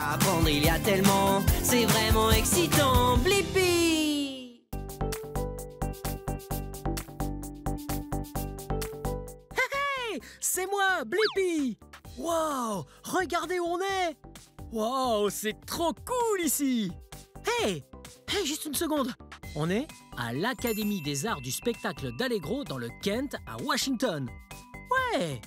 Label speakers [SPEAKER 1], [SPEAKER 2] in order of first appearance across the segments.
[SPEAKER 1] Apprendre, il y a tellement, c'est vraiment excitant. Blippi!
[SPEAKER 2] Hey, c'est moi, Blippi! Wow, regardez où on est! Wow, c'est trop cool ici! Hey, juste une seconde! On est à l'Académie des Arts du Spectacle d'Allegro dans le Kent, à Washington. Ouais!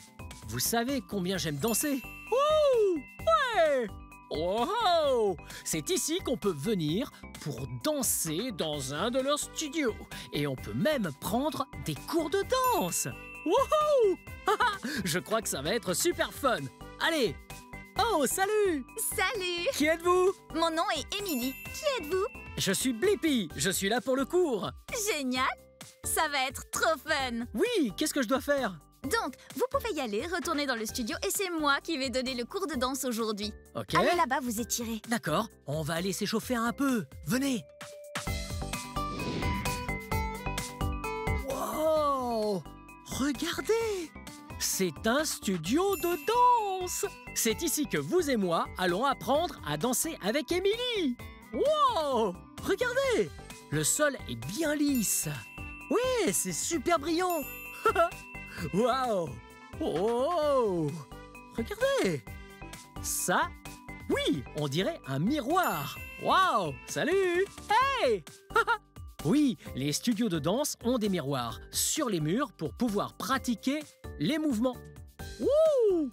[SPEAKER 2] Vous savez combien j'aime danser? Wouh! Ouais! Wow! C'est ici qu'on peut venir pour danser dans un de leurs studios. Et on peut même prendre des cours de danse. Wouhou! Je crois que ça va être super fun. Allez! Oh, salut!
[SPEAKER 3] Salut!
[SPEAKER 2] Qui êtes-vous?
[SPEAKER 3] Mon nom est Émilie. Qui êtes-vous?
[SPEAKER 2] Je suis Blippi. Je suis là pour le cours.
[SPEAKER 3] Génial! Ça va être trop fun!
[SPEAKER 2] Oui, qu'est-ce que je dois faire?
[SPEAKER 3] Donc, vous pouvez y aller, retourner dans le studio et c'est moi qui vais donner le cours de danse aujourd'hui.
[SPEAKER 2] Ok.
[SPEAKER 3] Allez là-bas vous étirer.
[SPEAKER 2] D'accord, on va aller s'échauffer un peu. Venez. Wow! Regardez! C'est un studio de danse! C'est ici que vous et moi allons apprendre à danser avec Émilie. Wow! Regardez! Le sol est bien lisse. Oui, c'est super brillant. Wow! Oh! Regardez! Ça, oui, on dirait un miroir. Wow! Salut! Hey! Oui, les studios de danse ont des miroirs sur les murs pour pouvoir pratiquer les mouvements. Wouh!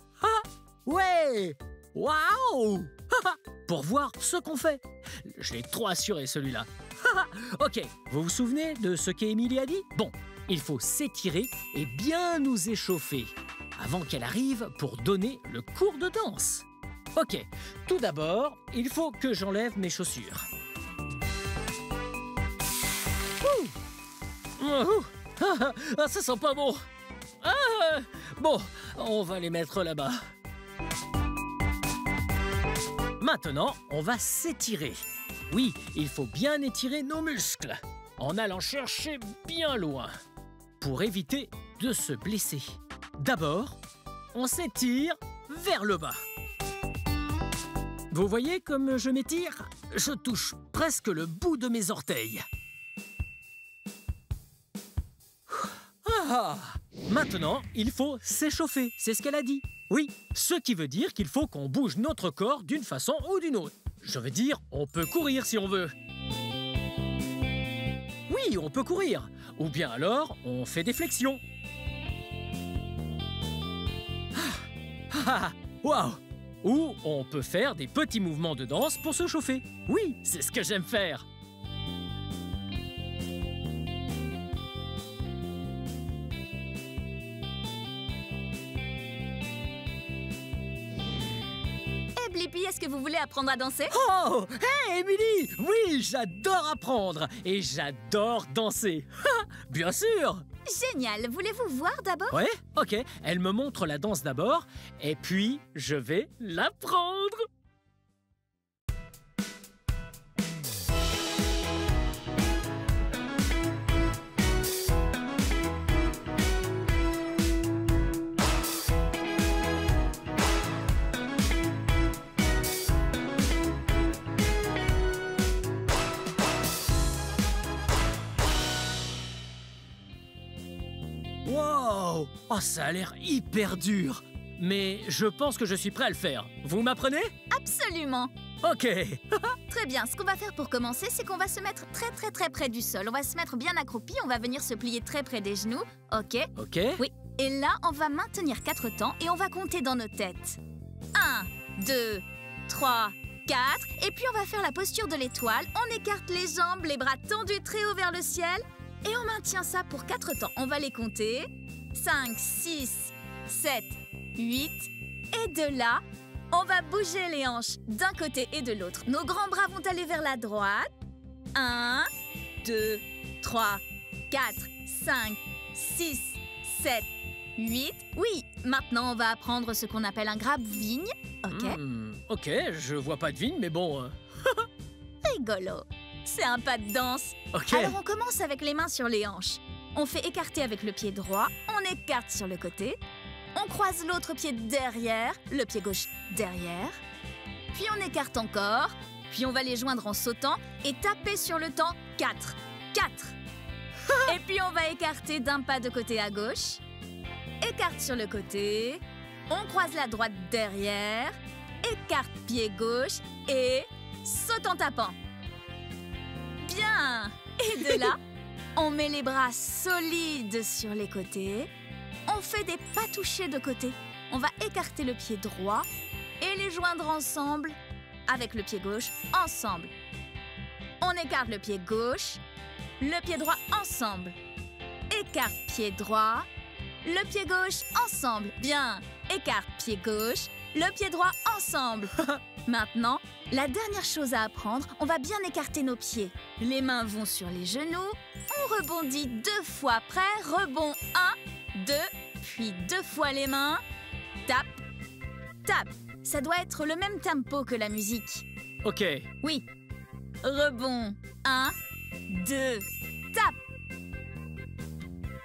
[SPEAKER 2] Ouais! Waouh! Pour voir ce qu'on fait. Je l'ai trop assuré, celui-là. Ok, vous vous souvenez de ce qu'Émilie a dit? Bon, il faut s'étirer et bien nous échauffer avant qu'elle arrive pour donner le cours de danse. Ok, tout d'abord, il faut que j'enlève mes chaussures. Ça sent pas bon. Bon, on va les mettre là-bas. Maintenant, on va s'étirer. Oui, il faut bien étirer nos muscles en allant chercher bien loin pour éviter de se blesser. D'abord, on s'étire vers le bas. Vous voyez comme je m'étire? Je touche presque le bout de mes orteils. Maintenant, il faut s'échauffer, c'est ce qu'elle a dit. Oui, ce qui veut dire qu'il faut qu'on bouge notre corps d'une façon ou d'une autre. Je veux dire, on peut courir si on veut. Oui, on peut courir. Ou bien alors, on fait des flexions. Waouh! Ou on peut faire des petits mouvements de danse pour se chauffer. Oui, c'est ce que j'aime faire.
[SPEAKER 3] Blippi, est-ce que vous voulez apprendre à danser?
[SPEAKER 2] Oh! Hey, Émilie! Oui, j'adore apprendre et j'adore danser. Bien sûr!
[SPEAKER 3] Génial! Voulez-vous voir d'abord?
[SPEAKER 2] Ouais, ok. Elle me montre la danse d'abord et puis je vais l'apprendre. Wow! Oh, ça a l'air hyper dur. Mais je pense que je suis prêt à le faire. Vous m'apprenez?
[SPEAKER 3] Absolument!
[SPEAKER 2] Ok.
[SPEAKER 3] Très bien, ce qu'on va faire pour commencer, c'est qu'on va se mettre très près du sol. On va se mettre bien accroupi, on va venir se plier très près des genoux. Ok?
[SPEAKER 2] Ok.
[SPEAKER 3] Oui. Et là, on va maintenir 4 temps et on va compter dans nos têtes. 1, 2, 3, 4. Et puis on va faire la posture de l'étoile. On écarte les jambes, les bras tendus très haut vers le ciel. Et on maintient ça pour 4 temps. On va les compter. 5, 6, 7, 8. Et de là, on va bouger les hanches d'un côté et de l'autre. Nos grands bras vont aller vers la droite. 1, 2, 3, 4, 5, 6, 7, 8. Oui, maintenant on va apprendre ce qu'on appelle un grappe-vigne. Ok?
[SPEAKER 2] Ok, je vois pas de vigne, mais bon...
[SPEAKER 3] Rigolo. C'est un pas de danse.
[SPEAKER 2] Ok.
[SPEAKER 3] Alors on commence avec les mains sur les hanches. On fait écarter avec le pied droit, on écarte sur le côté. On croise l'autre pied derrière, le pied gauche derrière. puis on écarte encore, puis on va les joindre en sautant et taper sur le temps 4. 4. Et puis on va écarter d'un pas de côté à gauche, écarte sur le côté, on croise la droite derrière, écarte pied gauche et saute en tapant. Bien! Et de là, on met les bras solides sur les côtés, on fait des pas touchés de côté, on va écarter le pied droit et les joindre ensemble avec le pied gauche ensemble. On écarte le pied gauche, le pied droit ensemble. Écarte pied droit, le pied gauche ensemble. Bien. Écarte pied gauche, le pied droit ensemble. Maintenant, la dernière chose à apprendre, on va bien écarter nos pieds. Les mains vont sur les genoux, on rebondit 2 fois près, rebond 1, 2, puis 2 fois les mains, tape, tape. Ça doit être le même tempo que la musique.
[SPEAKER 2] Ok.
[SPEAKER 3] Oui. Rebond. 1, 2, tape.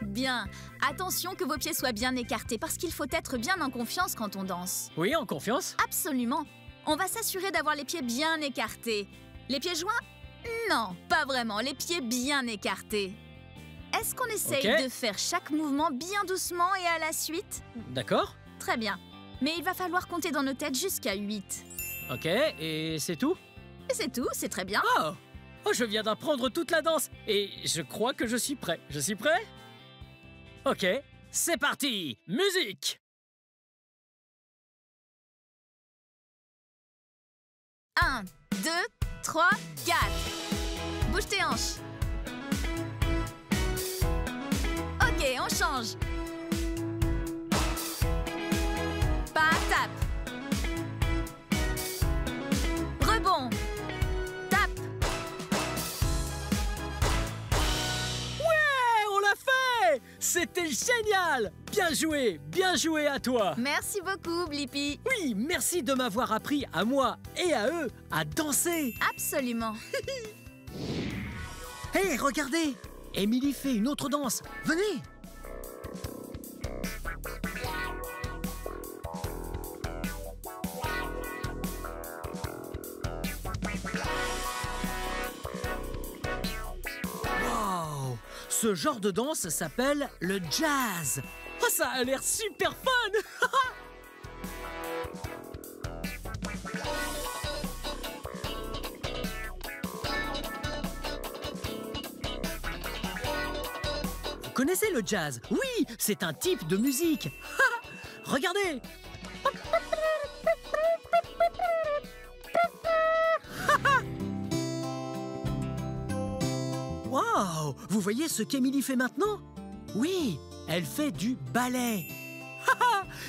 [SPEAKER 3] Bien. Attention que vos pieds soient bien écartés parce qu'il faut être bien en confiance quand on danse.
[SPEAKER 2] Oui, en confiance?
[SPEAKER 3] Absolument. On va s'assurer d'avoir les pieds bien écartés. Les pieds joints? Non, pas vraiment. Les pieds bien écartés. Est-ce qu'on essaye de faire chaque mouvement bien doucement et à la suite?
[SPEAKER 2] D'accord.
[SPEAKER 3] Très bien. Mais il va falloir compter dans nos têtes jusqu'à 8.
[SPEAKER 2] Ok, et c'est tout?
[SPEAKER 3] Et c'est tout, c'est très bien.
[SPEAKER 2] Oh, je viens d'apprendre toute la danse et je crois que je suis prêt. Je suis prêt? Ok, c'est parti! Musique!
[SPEAKER 3] 1, 2, 3, 4. Bouge tes hanches. Ok, on change. Pas, tape. Rebond. Tape.
[SPEAKER 2] Ouais, on l'a fait! C'était génial! Bien joué à toi!
[SPEAKER 3] Merci beaucoup, Blippi.
[SPEAKER 2] Oui, merci de m'avoir appris à moi et à eux à danser!
[SPEAKER 3] Absolument.
[SPEAKER 2] Hé, regardez! Émilie fait une autre danse. Venez! Wow! Ce genre de danse s'appelle le jazz. Oh, ça a l'air super fun! Vous connaissez le jazz? Oui, c'est un type de musique. Regardez! Wow! Vous voyez ce qu'Émilie fait maintenant? Oui, elle fait du ballet.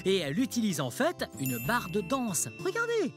[SPEAKER 2] Et elle utilise en fait une barre de danse. Regardez!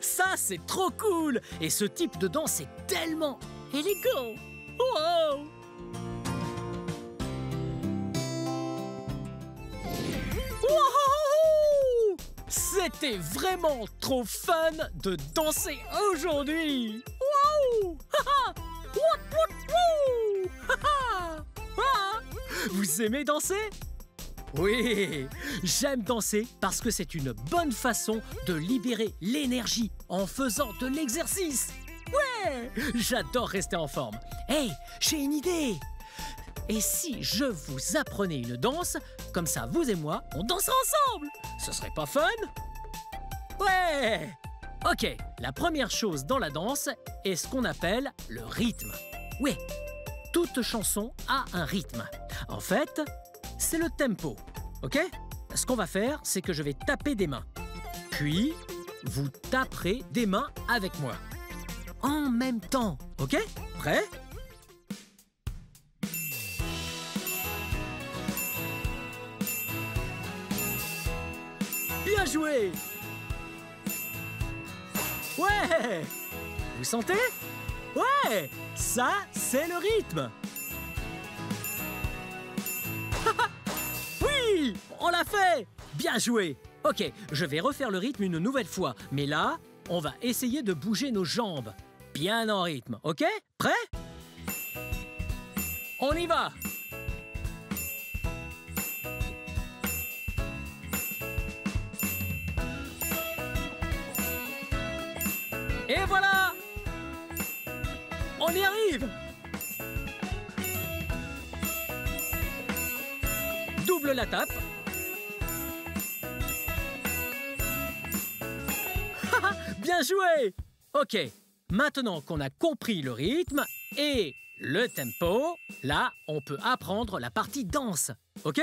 [SPEAKER 2] Ça, c'est trop cool! Et ce type de danse est tellement élégant! Wow! Wow! C'était vraiment trop fun de danser aujourd'hui! Wow! Vous aimez danser? Oui, j'aime danser parce que c'est une bonne façon de libérer l'énergie en faisant de l'exercice. Ouais, j'adore rester en forme. Hey, j'ai une idée. Et si je vous apprenais une danse, comme ça vous et moi, on danse ensemble? Ce serait pas fun? Ouais. Ok, la première chose dans la danse est ce qu'on appelle le rythme. Oui, toute chanson a un rythme. En fait, c'est le tempo, ok? Ce qu'on va faire, c'est que je vais taper des mains. Puis, vous taperez des mains avec moi. En même temps, ok? Prêt? Bien joué! Ouais! Vous sentez? Ouais! Ça, c'est le rythme! Oui! On l'a fait! Bien joué! Ok, je vais refaire le rythme une nouvelle fois. Mais là, on va essayer de bouger nos jambes. Bien en rythme, ok? Prêt? On y va! Et voilà! On y arrive! Double la tape. Bien joué! Ok, maintenant qu'on a compris le rythme et le tempo, là, on peut apprendre la partie danse, ok?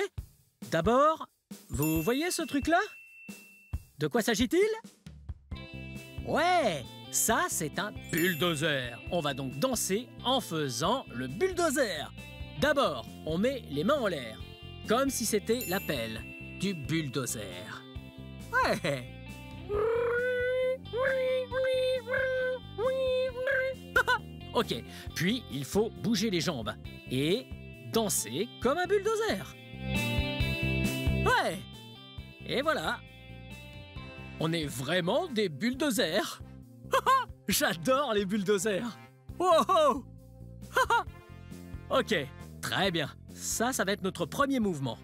[SPEAKER 2] D'abord, vous voyez ce truc-là? De quoi s'agit-il? Ouais, ça, c'est un bulldozer. On va donc danser en faisant le bulldozer. D'abord, on met les mains en l'air, comme si c'était la pelle du bulldozer. Ouais. Ok, puis il faut bouger les jambes et danser comme un bulldozer. Ouais. Et voilà. On est vraiment des bulldozers. J'adore les bulldozers. Wow. Ok, très bien. Ça va être notre premier mouvement.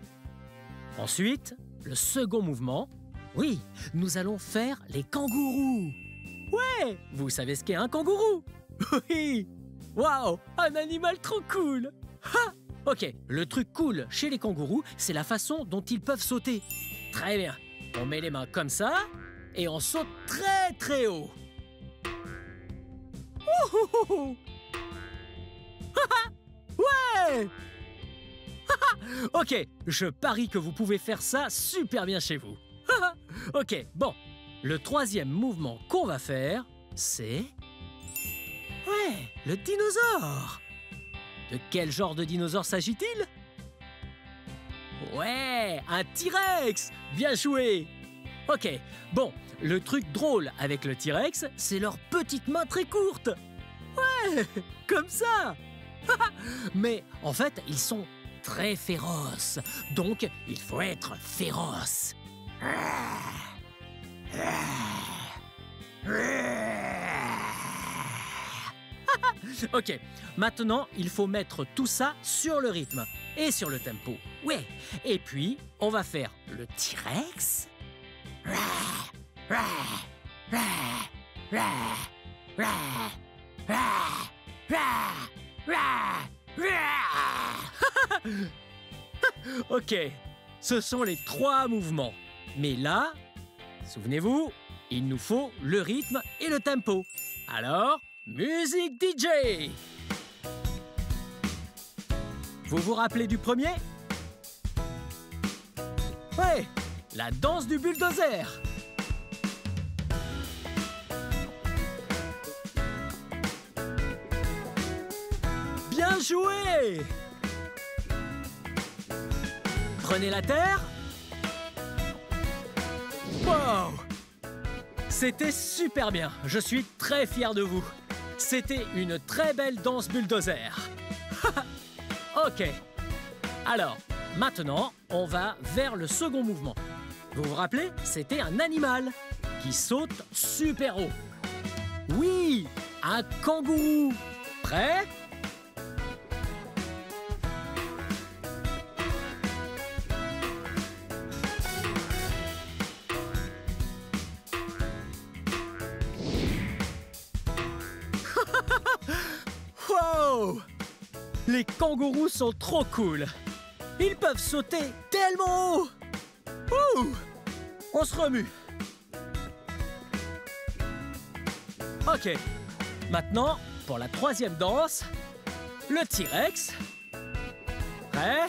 [SPEAKER 2] Ensuite, le second mouvement. Oui, nous allons faire les kangourous. Ouais, vous savez ce qu'est un kangourou? Oui. Waouh, un animal trop cool. Ok, le truc cool chez les kangourous, c'est la façon dont ils peuvent sauter. Très bien. On met les mains comme ça et on saute très très haut. Ouais. Ok, je parie que vous pouvez faire ça super bien chez vous. Ok, bon. Le troisième mouvement qu'on va faire, c'est... Ouais, le dinosaure. De quel genre de dinosaure s'agit-il? Ouais, un T-Rex. Bien joué. Ok, bon, le truc drôle avec le T-Rex, c'est leurs petites mains très courtes. Ouais, comme ça. Mais en fait, ils sont très féroces. Donc, il faut être féroce. Ok, maintenant, il faut mettre tout ça sur le rythme et sur le tempo. Ouais, et puis, on va faire le T-Rex. Ok, ce sont les 3 mouvements. Mais là, souvenez-vous, il nous faut le rythme et le tempo. Alors, musique DJ! Vous vous rappelez du premier? Ouais, la danse du bulldozer. Bien joué! Prenez la terre. Wow! C'était super bien. Je suis très fier de vous. C'était une très belle danse bulldozer. Ok. Alors, maintenant, on va vers le second mouvement. Vous vous rappelez? C'était un animal qui saute super haut. Oui, un kangourou. Prêt? Wow! Les kangourous sont trop cool. Ils peuvent sauter tellement haut. Ouh! On se remue. Ok. Maintenant, pour la troisième danse, le T-Rex. Prêt?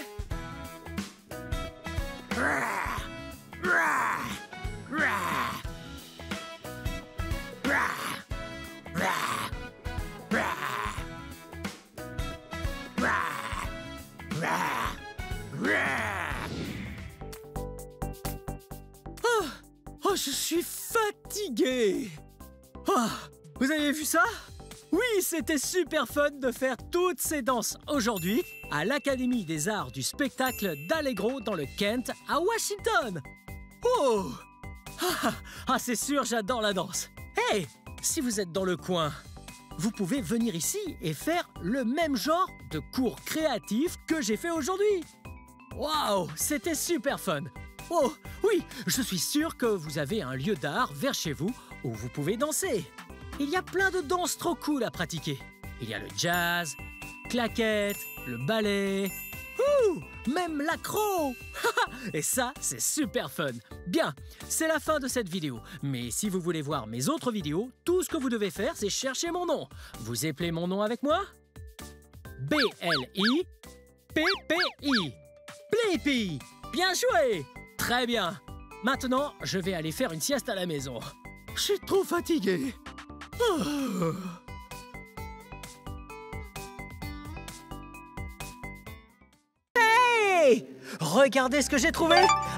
[SPEAKER 2] fatigué. Oh, vous avez vu ça? Oui, c'était super fun de faire toutes ces danses aujourd'hui à l'Académie des Arts du Spectacle d'Allegro dans le Kent à Washington. Oh! C'est sûr, j'adore la danse. Hey, si vous êtes dans le coin, vous pouvez venir ici et faire le même genre de cours créatifs que j'ai fait aujourd'hui. Waouh, c'était super fun. Oh, oui, je suis sûr que vous avez un lieu d'art vers chez vous où vous pouvez danser. Il y a plein de danses trop cool à pratiquer. Il y a le jazz, claquettes, le ballet, même l'accro. Et ça, c'est super fun. Bien, c'est la fin de cette vidéo. Mais si vous voulez voir mes autres vidéos, tout ce que vous devez faire, c'est chercher mon nom. Vous appelez mon nom avec moi? Blippi. Blippi. Bien joué. Très bien. Maintenant, je vais aller faire une sieste à la maison. Je suis trop fatigué. Hey! Regardez ce que j'ai trouvé!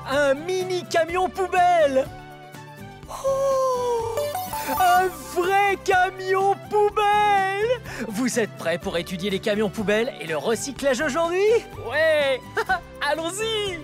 [SPEAKER 2] Un mini camion poubelle! Oh! Un vrai camion poubelle! Vous êtes prêts pour étudier les camions poubelles et le recyclage aujourd'hui? Ouais! Allons-y!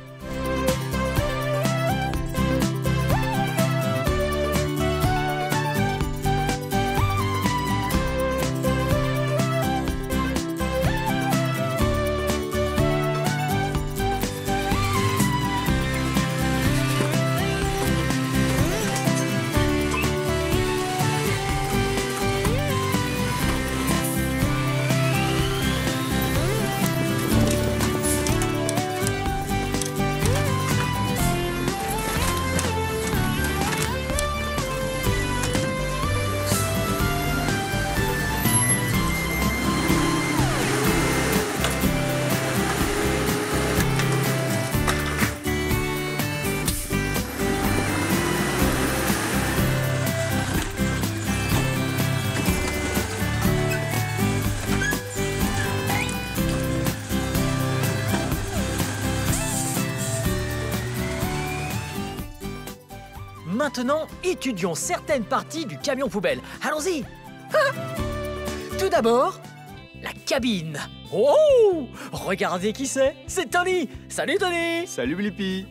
[SPEAKER 2] Maintenant, étudions certaines parties du camion poubelle. Allons-y! Tout d'abord, la cabine. Oh! Regardez qui c'est! C'est Tony! Salut Tony!
[SPEAKER 4] Salut Blippi!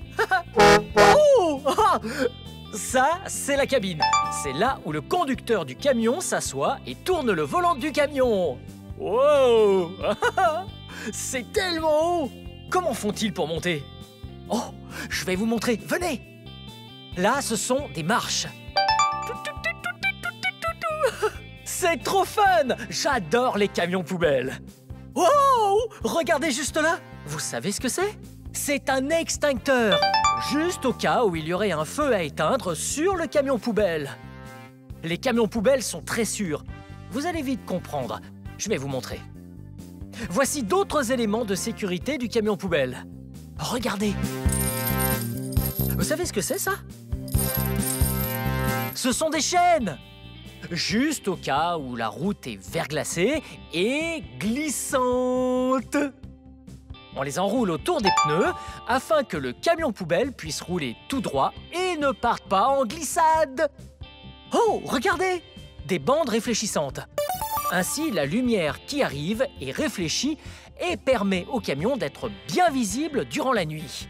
[SPEAKER 2] Oh! Ça, c'est la cabine. C'est là où le conducteur du camion s'assoit et tourne le volant du camion. Wow! C'est tellement haut! Comment font-ils pour monter? Oh! Je vais vous montrer. Venez! Là, ce sont des marches. C'est trop fun! J'adore les camions poubelles. Wow! Regardez juste là. Vous savez ce que c'est? C'est un extincteur. Juste au cas où il y aurait un feu à éteindre sur le camion poubelle. Les camions poubelles sont très sûrs. Vous allez vite comprendre. Je vais vous montrer. Voici d'autres éléments de sécurité du camion poubelle. Regardez. Vous savez ce que c'est, ça? Ce sont des chaînes! Juste au cas où la route est verglacée et glissante. On les enroule autour des pneus afin que le camion poubelle puisse rouler tout droit et ne parte pas en glissade. Oh, regardez! Des bandes réfléchissantes. Ainsi, la lumière qui arrive est réfléchie et permet au camion d'être bien visible durant la nuit.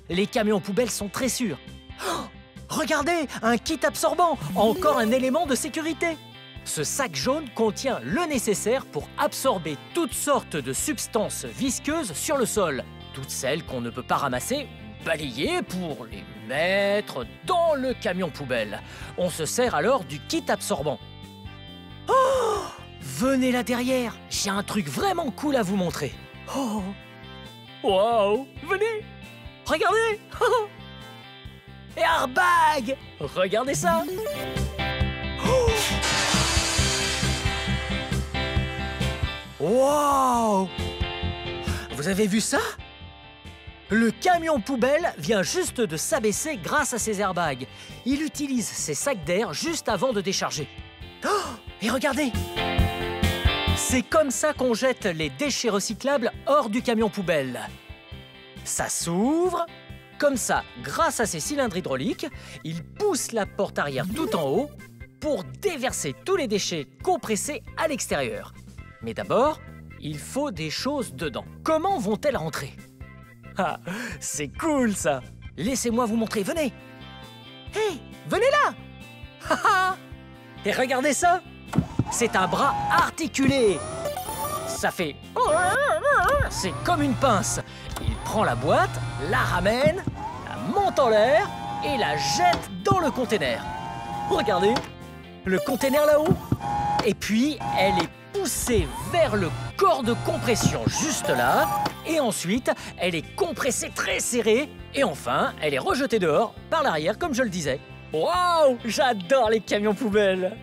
[SPEAKER 2] Les camions poubelles sont très sûrs. Oh, regardez, un kit absorbant, encore un élément de sécurité. Ce sac jaune contient le nécessaire pour absorber toutes sortes de substances visqueuses sur le sol. Toutes celles qu'on ne peut pas ramasser ou balayer pour les mettre dans le camion poubelle. On se sert alors du kit absorbant. Oh, venez là derrière, j'ai un truc vraiment cool à vous montrer. Oh, wow, venez, regardez. Airbag! Regardez ça! Oh! Wow! Vous avez vu ça? Le camion poubelle vient juste de s'abaisser grâce à ses airbags. Il utilise ses sacs d'air juste avant de décharger. Oh! Et regardez! C'est comme ça qu'on jette les déchets recyclables hors du camion poubelle. Ça s'ouvre Comme ça, grâce à ces cylindres hydrauliques, il pousse la porte arrière tout en haut pour déverser tous les déchets compressés à l'extérieur. Mais d'abord, il faut des choses dedans. Comment vont-elles rentrer? Ah, c'est cool ça! Laissez-moi vous montrer, venez! Hé, venez là! Haha! Et regardez ça! C'est un bras articulé! Ça fait... C'est comme une pince. Il prend la boîte, la ramène, la monte en l'air et la jette dans le container. Regardez, le container là-haut. Et puis, elle est poussée vers le corps de compression juste là. Et ensuite, elle est compressée très serrée. Et enfin, elle est rejetée dehors par l'arrière, comme je le disais. Waouh, j'adore les camions poubelles.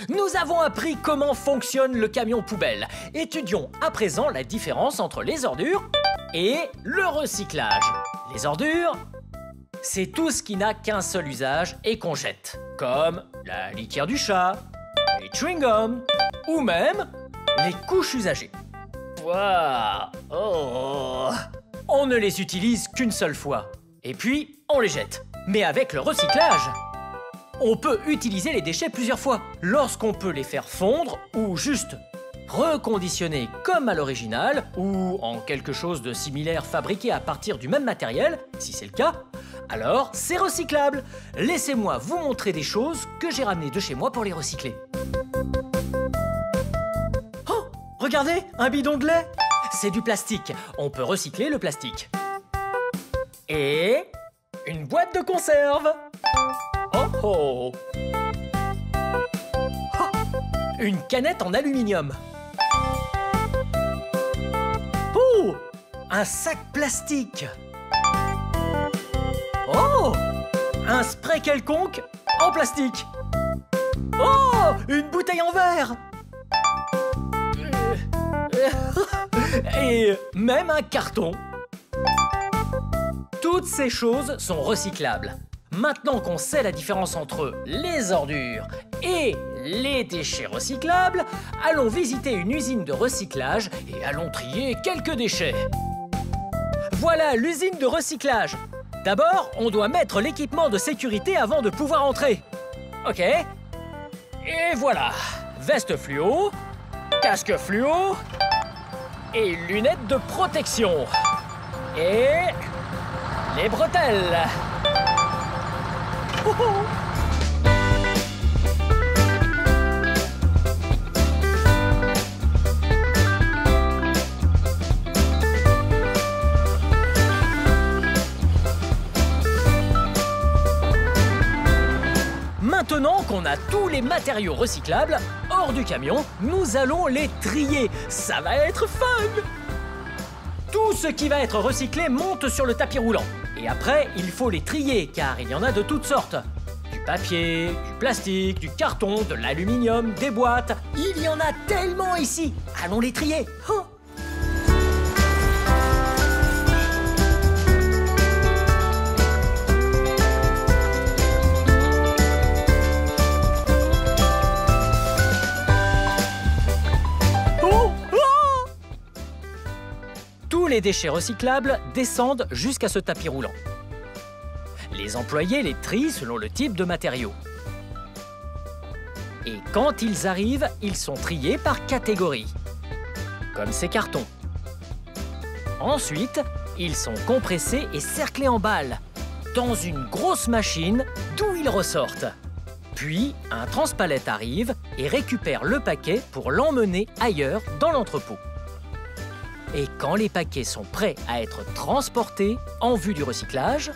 [SPEAKER 2] Nous avons appris comment fonctionne le camion poubelle. Étudions à présent la différence entre les ordures et le recyclage. Les ordures, c'est tout ce qui n'a qu'un seul usage et qu'on jette, comme la litière du chat, les chewing-gums ou même les couches usagées. Waouh! Oh! On ne les utilise qu'une seule fois et puis on les jette. Mais avec le recyclage, on peut utiliser les déchets plusieurs fois, lorsqu'on peut les faire fondre ou juste reconditionner comme à l'original ou en quelque chose de similaire fabriqué à partir du même matériel, si c'est le cas, alors c'est recyclable. Laissez-moi vous montrer des choses que j'ai ramenées de chez moi pour les recycler. Oh, regardez, un bidon de lait. C'est du plastique, on peut recycler le plastique. Et une boîte de conserve. Oh oh! Oh! Une canette en aluminium. Oh! Un sac plastique. Oh! Un spray quelconque en plastique. Oh! Une bouteille en verre. Et même un carton. Toutes ces choses sont recyclables. Maintenant qu'on sait la différence entre les ordures et les déchets recyclables, allons visiter une usine de recyclage et allons trier quelques déchets. Voilà l'usine de recyclage. D'abord, on doit mettre l'équipement de sécurité avant de pouvoir entrer. Ok. Et voilà. Veste fluo, casque fluo et lunettes de protection. Et les bretelles. Oh oh. Maintenant qu'on a tous les matériaux recyclables hors du camion, nous allons les trier. Ça va être fun! Tout ce qui va être recyclé monte sur le tapis roulant. Et après, il faut les trier, car il y en a de toutes sortes. Du papier, du plastique, du carton, de l'aluminium, des boîtes. Il y en a tellement ici. Allons les trier. Oh. Tous les déchets recyclables descendent jusqu'à ce tapis roulant. Les employés les trient selon le type de matériaux. Et quand ils arrivent, ils sont triés par catégorie, comme ces cartons. Ensuite, ils sont compressés et cerclés en balles, dans une grosse machine d'où ils ressortent. Puis, un transpalette arrive et récupère le paquet pour l'emmener ailleurs dans l'entrepôt. Et quand les paquets sont prêts à être transportés en vue du recyclage,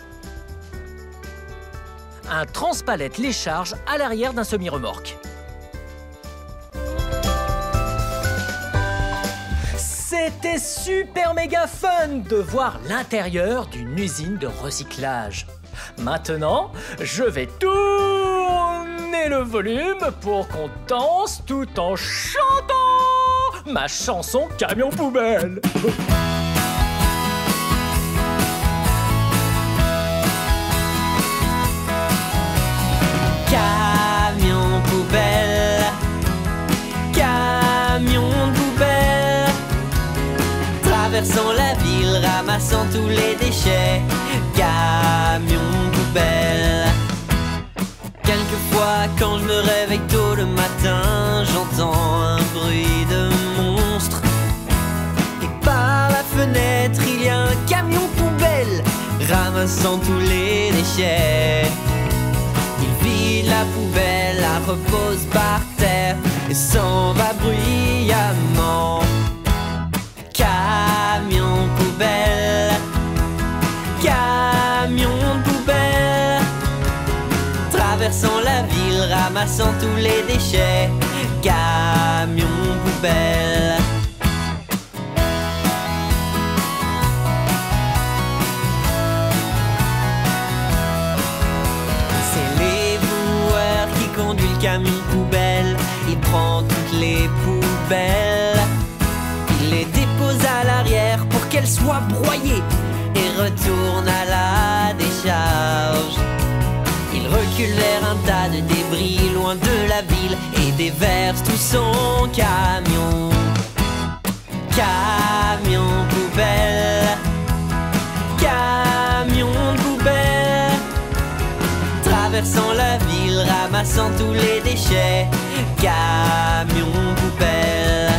[SPEAKER 2] un transpalette les charge à l'arrière d'un semi-remorque. C'était super méga fun de voir l'intérieur d'une usine de recyclage. Maintenant, je vais tourner le volume pour qu'on danse tout en chantant ma chanson Camion Poubelle.
[SPEAKER 1] Camion poubelle, camion poubelle, traversant la ville, ramassant tous les déchets. Camion poubelle. Quelquefois, quand je me réveille tôt le matin, j'entends un bruit de monstre. Et par la fenêtre, il y a un camion poubelle ramassant tous les déchets. Il vide la poubelle, la repose par terre et s'en va bruyamment. Camion poubelle, camion poubelle, traversant la ville, ramassant tous les déchets. Camion poubelle. C'est l'éboueur qui conduit le camion poubelle. Il prend toutes les poubelles, il les dépose à l'arrière pour qu'elles soient broyées et retourne à la décharge. Il recule vers un tas de débris loin de la ville et déverse tout son camion. Camion poubelle, camion poubelle, traversant la ville, ramassant tous les déchets. Camion poubelle.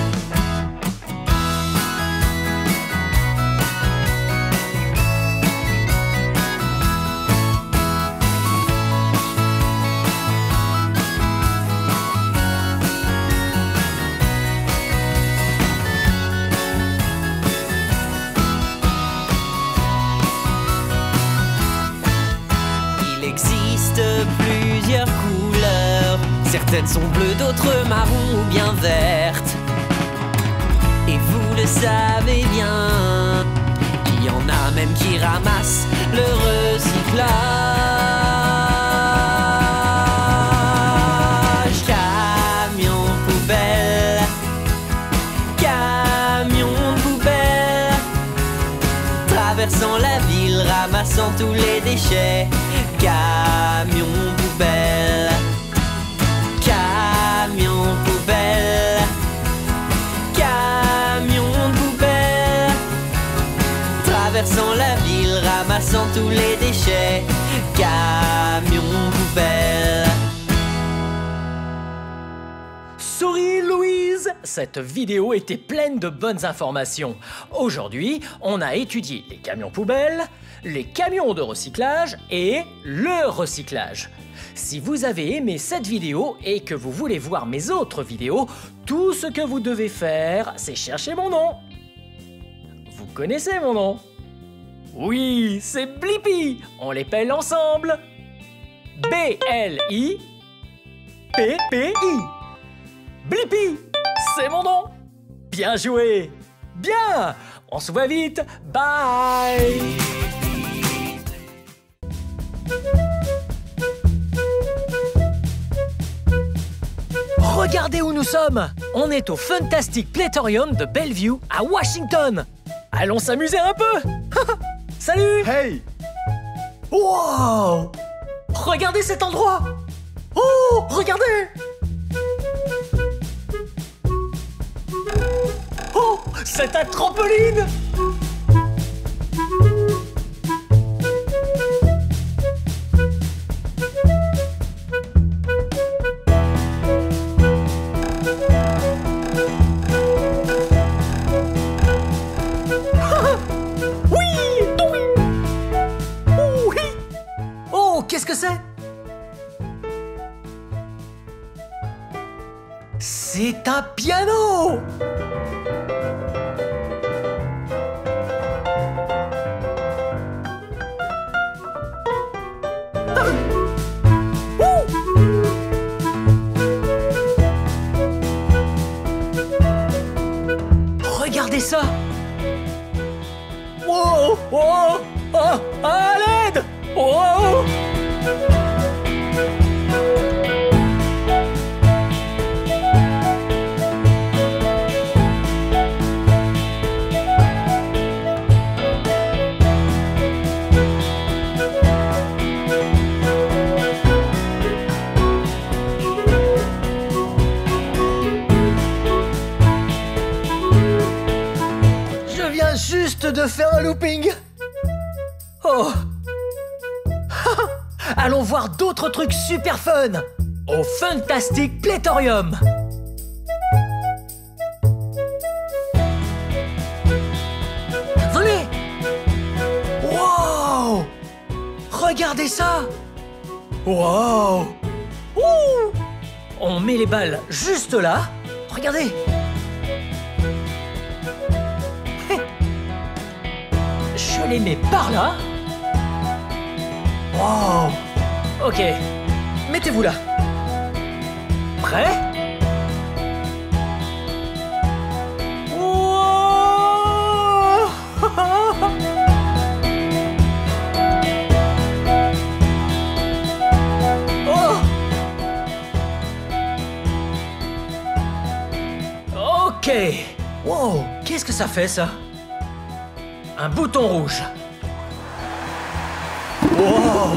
[SPEAKER 1] Plusieurs couleurs, certaines sont bleues, d'autres marron ou bien vertes. Et vous le savez bien, il y en a même qui ramassent le recyclage. Camion poubelle, camion poubelle, traversant la ville, ramassant tous les déchets. Camion poubelle, camion poubelle, camion poubelle, traversant la ville, ramassant tous les déchets. Camion poubelle.
[SPEAKER 2] Souris Louise, cette vidéo était pleine de bonnes informations. Aujourd'hui, on a étudié les camions poubelles, les camions de recyclage et le recyclage. Si vous avez aimé cette vidéo et que vous voulez voir mes autres vidéos, tout ce que vous devez faire, c'est chercher mon nom. Vous connaissez mon nom? Oui, c'est Blippi. On l'épelle ensemble. B-L-I-P-P-I. Blippi, c'est mon nom. Bien joué. Bien. On se voit vite. Bye. Regardez où nous sommes! On est au Funtastic Planétorium de Bellevue à Washington! Allons s'amuser un peu! Salut!
[SPEAKER 4] Hey!
[SPEAKER 2] Wow! Regardez cet endroit! Oh! Regardez! Oh! C'est un trampoline! Qu'est-ce que c'est? C'est un piano! Regardez ça! Wow! Oh! Oh! À l'aide! Oh! Je viens juste de faire un looping. Oh! Allons voir d'autres trucs super fun au Fantastic Playtorium. Venez! Wow! Regardez ça! Wow! Ouh! On met les balles juste là. Regardez! Je les mets par là. Wow! Ok, mettez-vous là. Prêt? Wow! Oh! Ok. Wow, qu'est-ce que ça fait ça? Un bouton rouge. Wow!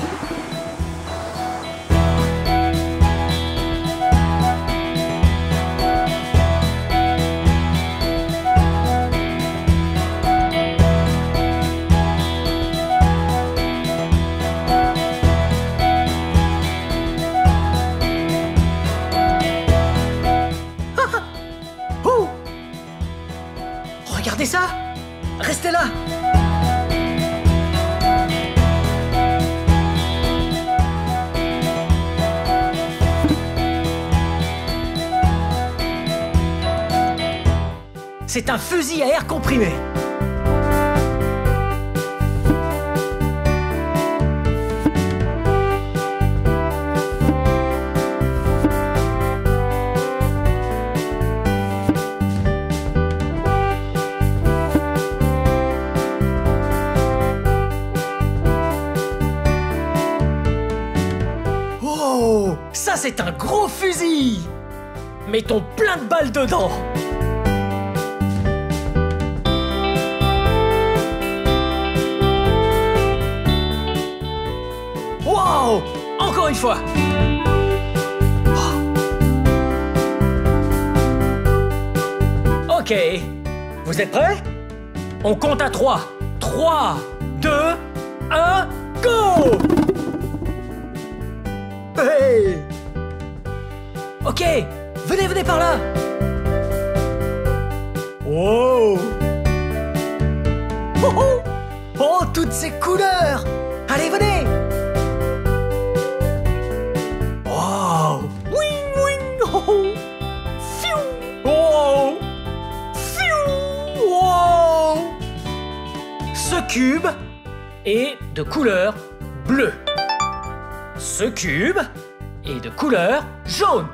[SPEAKER 2] Ouh! Regardez ça! Restez là! C'est un fusil à air comprimé. Oh, ça c'est un gros fusil. Mettons plein de balles dedans. Wow! Encore une fois! Ok, vous êtes prêts? On compte à 3. 3, 2, 1, go! Hey! Ok, venez par là! Wow! Oh, oh! Oh, toutes ces couleurs! Allez, venez! Wow! Wing, wing! Oh, oh! Fiou! Oh! Fiou! Wow! Ce cube est de couleur bleue. Ce cube est de couleur jaune.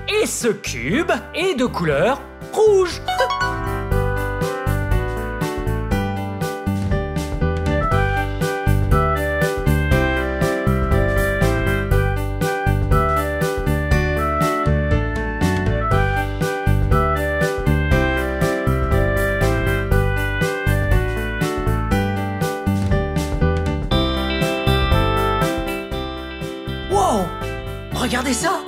[SPEAKER 2] Et ce cube est de couleur rouge. Wow! Regardez ça!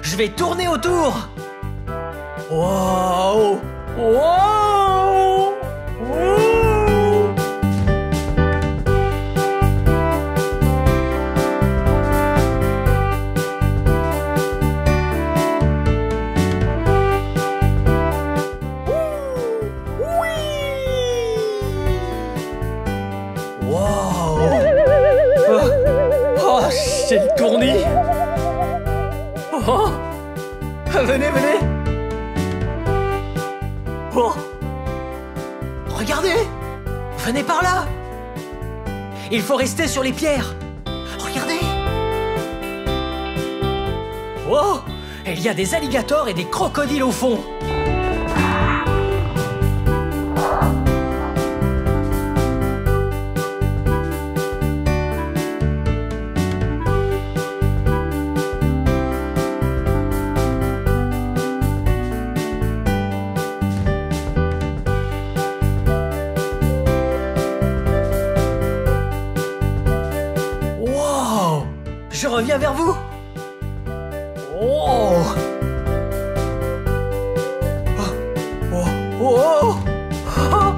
[SPEAKER 2] Je vais tourner autour. Wow! Wow! Wow! Oui! Venez, venez. Oh. Regardez. Venez par là. Il faut rester sur les pierres. Regardez. Oh. Il y a des alligators et des crocodiles au fond. Je reviens vers vous. Oh. Oh. Oh. Oh. Oh.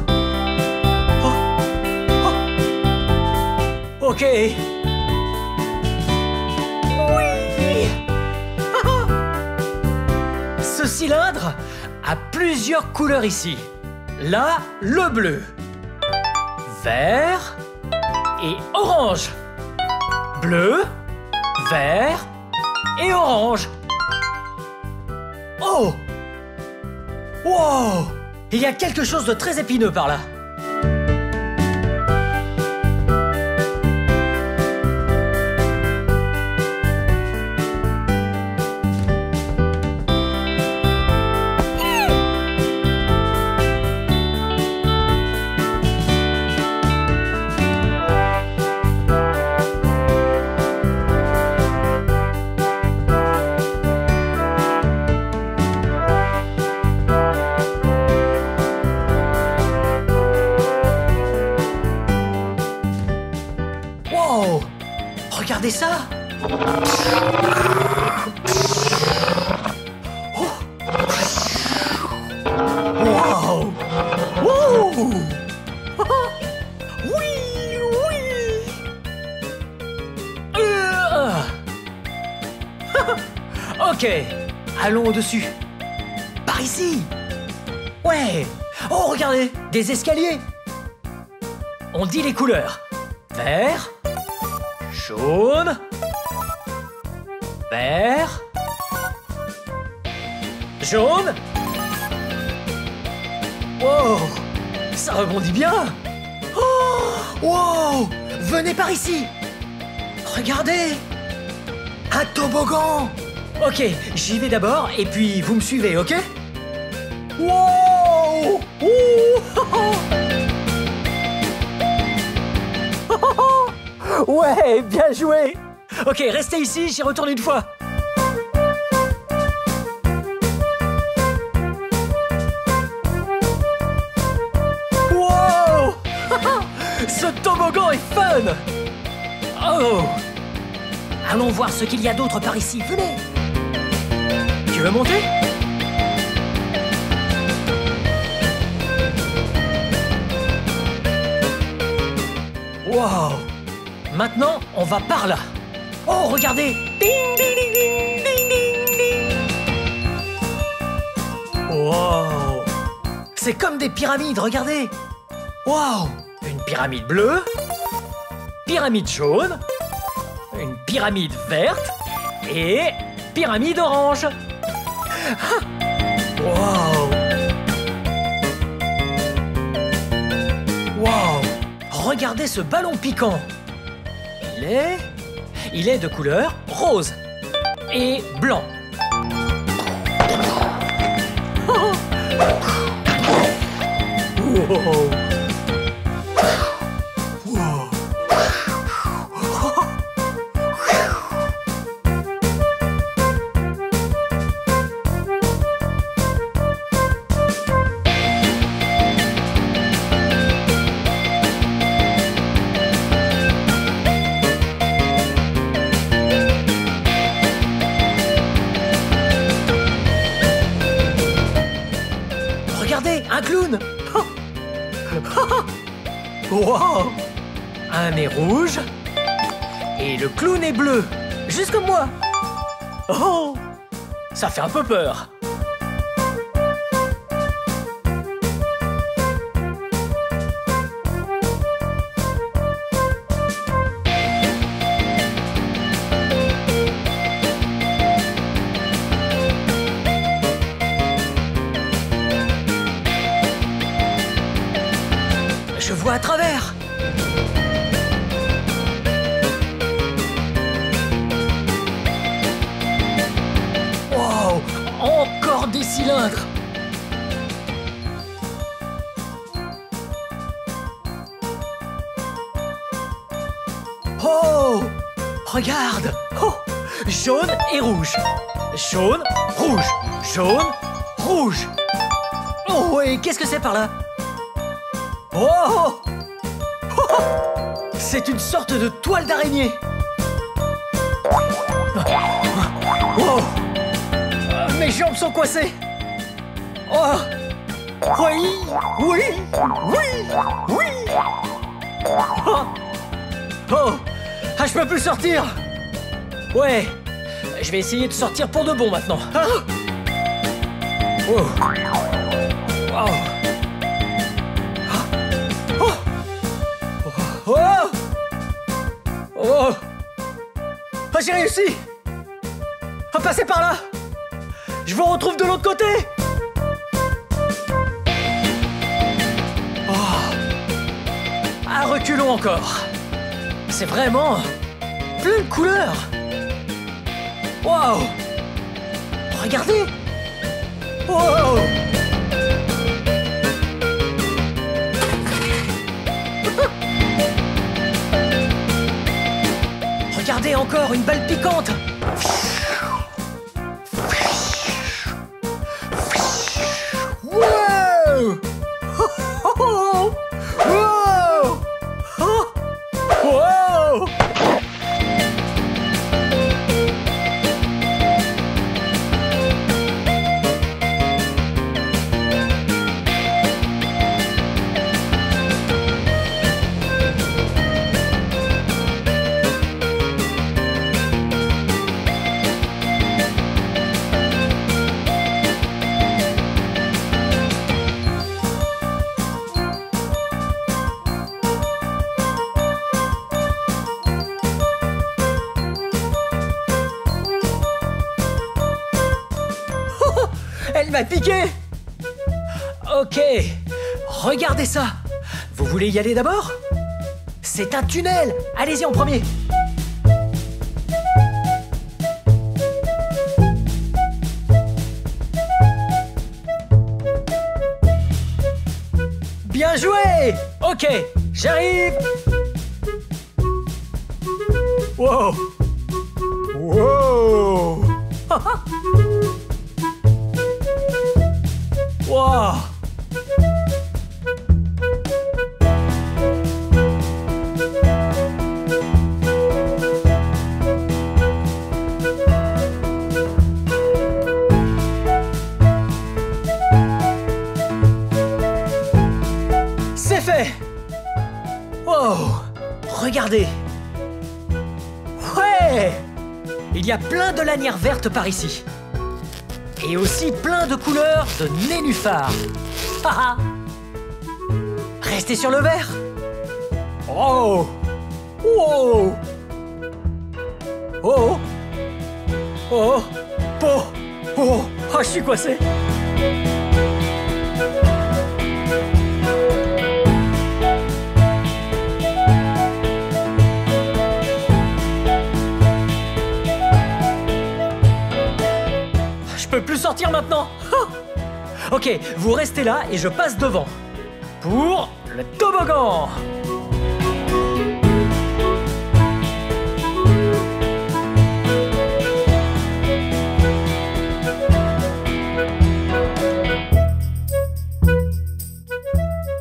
[SPEAKER 2] Oh. Ok. Oui. Ce cylindre a plusieurs couleurs ici. Là, le bleu, vert et orange. Bleu, vert et orange. Oh! Wow! Il y a quelque chose de très épineux par là. Regardez ça! Oh. Wow! Wow! Oui! Oui! Ok, allons au-dessus. Par ici! Ouais! Oh, regardez! Des escaliers! On dit les couleurs. Vert, jaune, vert, jaune. Wow, ça rebondit bien. Oh, wow, venez par ici. Regardez, un toboggan. Ok, j'y vais d'abord et puis vous me suivez, ok? Wow. Ouais, bien joué. Ok, restez ici, j'y retourne une fois. Wow. Ce toboggan est fun. Oh. Allons voir ce qu'il y a d'autre par ici, venez. Tu veux monter? Wow. Maintenant, on va par là. Oh, regardez! Ding, ding, ding, ding, ding, ding. Wow! C'est comme des pyramides, regardez! Wow! Une pyramide bleue, pyramide jaune, une pyramide verte et pyramide orange. Wow! Wow! Regardez ce ballon piquant. Il est de couleur rose et blanc. Oh. Wow. Wow. Un clown. Wow. Un nez rouge. Et le clown est bleu. Juste comme moi. Oh. Ça fait un peu peur. vois à travers. Wow, encore des cylindres. Oh, regarde. Oh, jaune et rouge. Jaune, rouge. Jaune, rouge. Oh, et qu'est-ce que c'est par là? Oh, oh, c'est une sorte de toile d'araignée. Oh, mes jambes sont coincées. Oh, oui, oui, oui, oui. Oh, oh, ah, je peux plus sortir. Ouais, je vais essayer de sortir pour de bon maintenant. Ah. Oh. Oh. Oh. Oh. Oh. Ah, j'ai réussi à passer par là. Je vous retrouve de l'autre côté. Oh. Ah, reculons encore. C'est vraiment plein de couleurs. Wow. Regardez. Wow. Regardez encore une balle piquante. Wow. Oh. Wow. Oh. Wow. Elle m'a piqué. Ok, regardez ça. Vous voulez y aller d'abord? C'est un tunnel. Allez-y en premier. Bien joué. Ok, j'arrive. Wow. Wow. Wow. C'est fait. Wow. Regardez. Ouais. Il y a plein de lanières vertes par ici. Et aussi plein de couleurs de nénuphars. Haha. Restez sur le vert. Oh. Oh. Oh. Oh. Oh. Oh. Oh, je suis coincé. Je peux plus sortir maintenant. Ok, vous restez là et je passe devant. Pour le toboggan.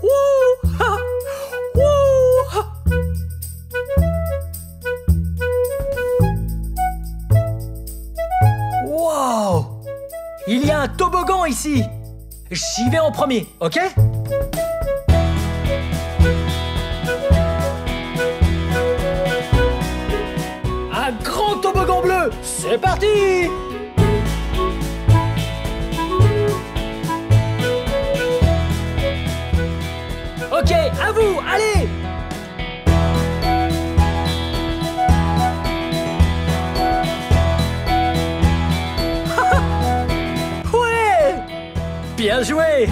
[SPEAKER 2] Wouh, ha, wouh, ha. Wow. Il y a un toboggan ici. J'y vais en premier, ok? Un grand toboggan bleu, c'est parti! Ok, à vous, allez! Bien joué!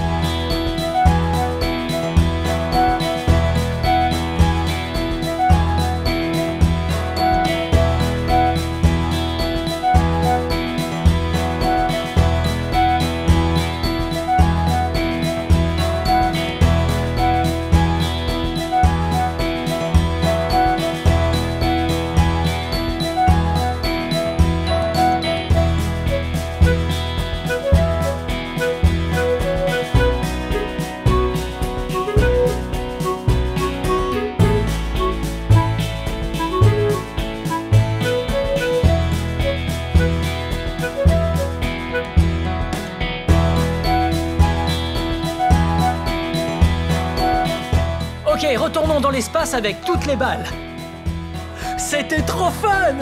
[SPEAKER 2] Ok, retournons dans l'espace avec toutes les balles. C'était trop fun!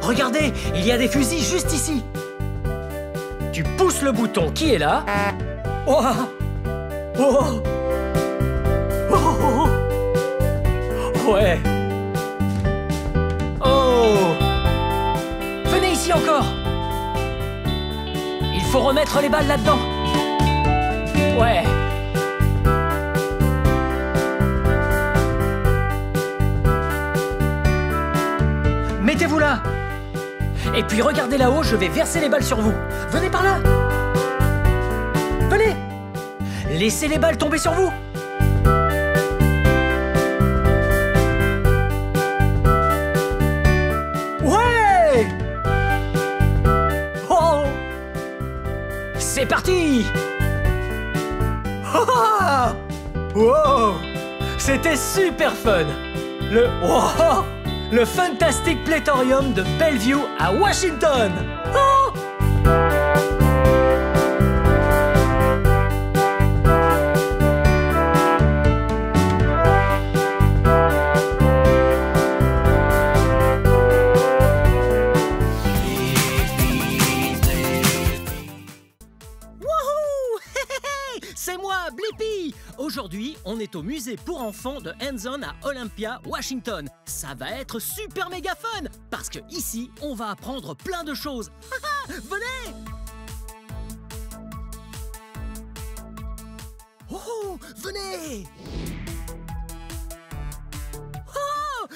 [SPEAKER 2] Regardez, il y a des fusils juste ici. Tu pousses le bouton qui est là. Oh, oh, oh, oh. Ouais. Oh. Venez ici encore. Il faut remettre les balles là-dedans. Ouais. Mettez-vous là. Et puis regardez là-haut, je vais verser les balles sur vous. Venez par là. Venez. Laissez les balles tomber sur vous. Ouais. Oh. C'est parti. Wow. C'était super fun. Le Fantastic Planétorium de Bellevue à Washington. Oh! C'est moi, Blippi! Aujourd'hui, on est au musée pour enfants de Hands-On à Olympia, Washington. Ça va être super méga fun, parce que ici, on va apprendre plein de choses. Venez! Oh, venez! Oh!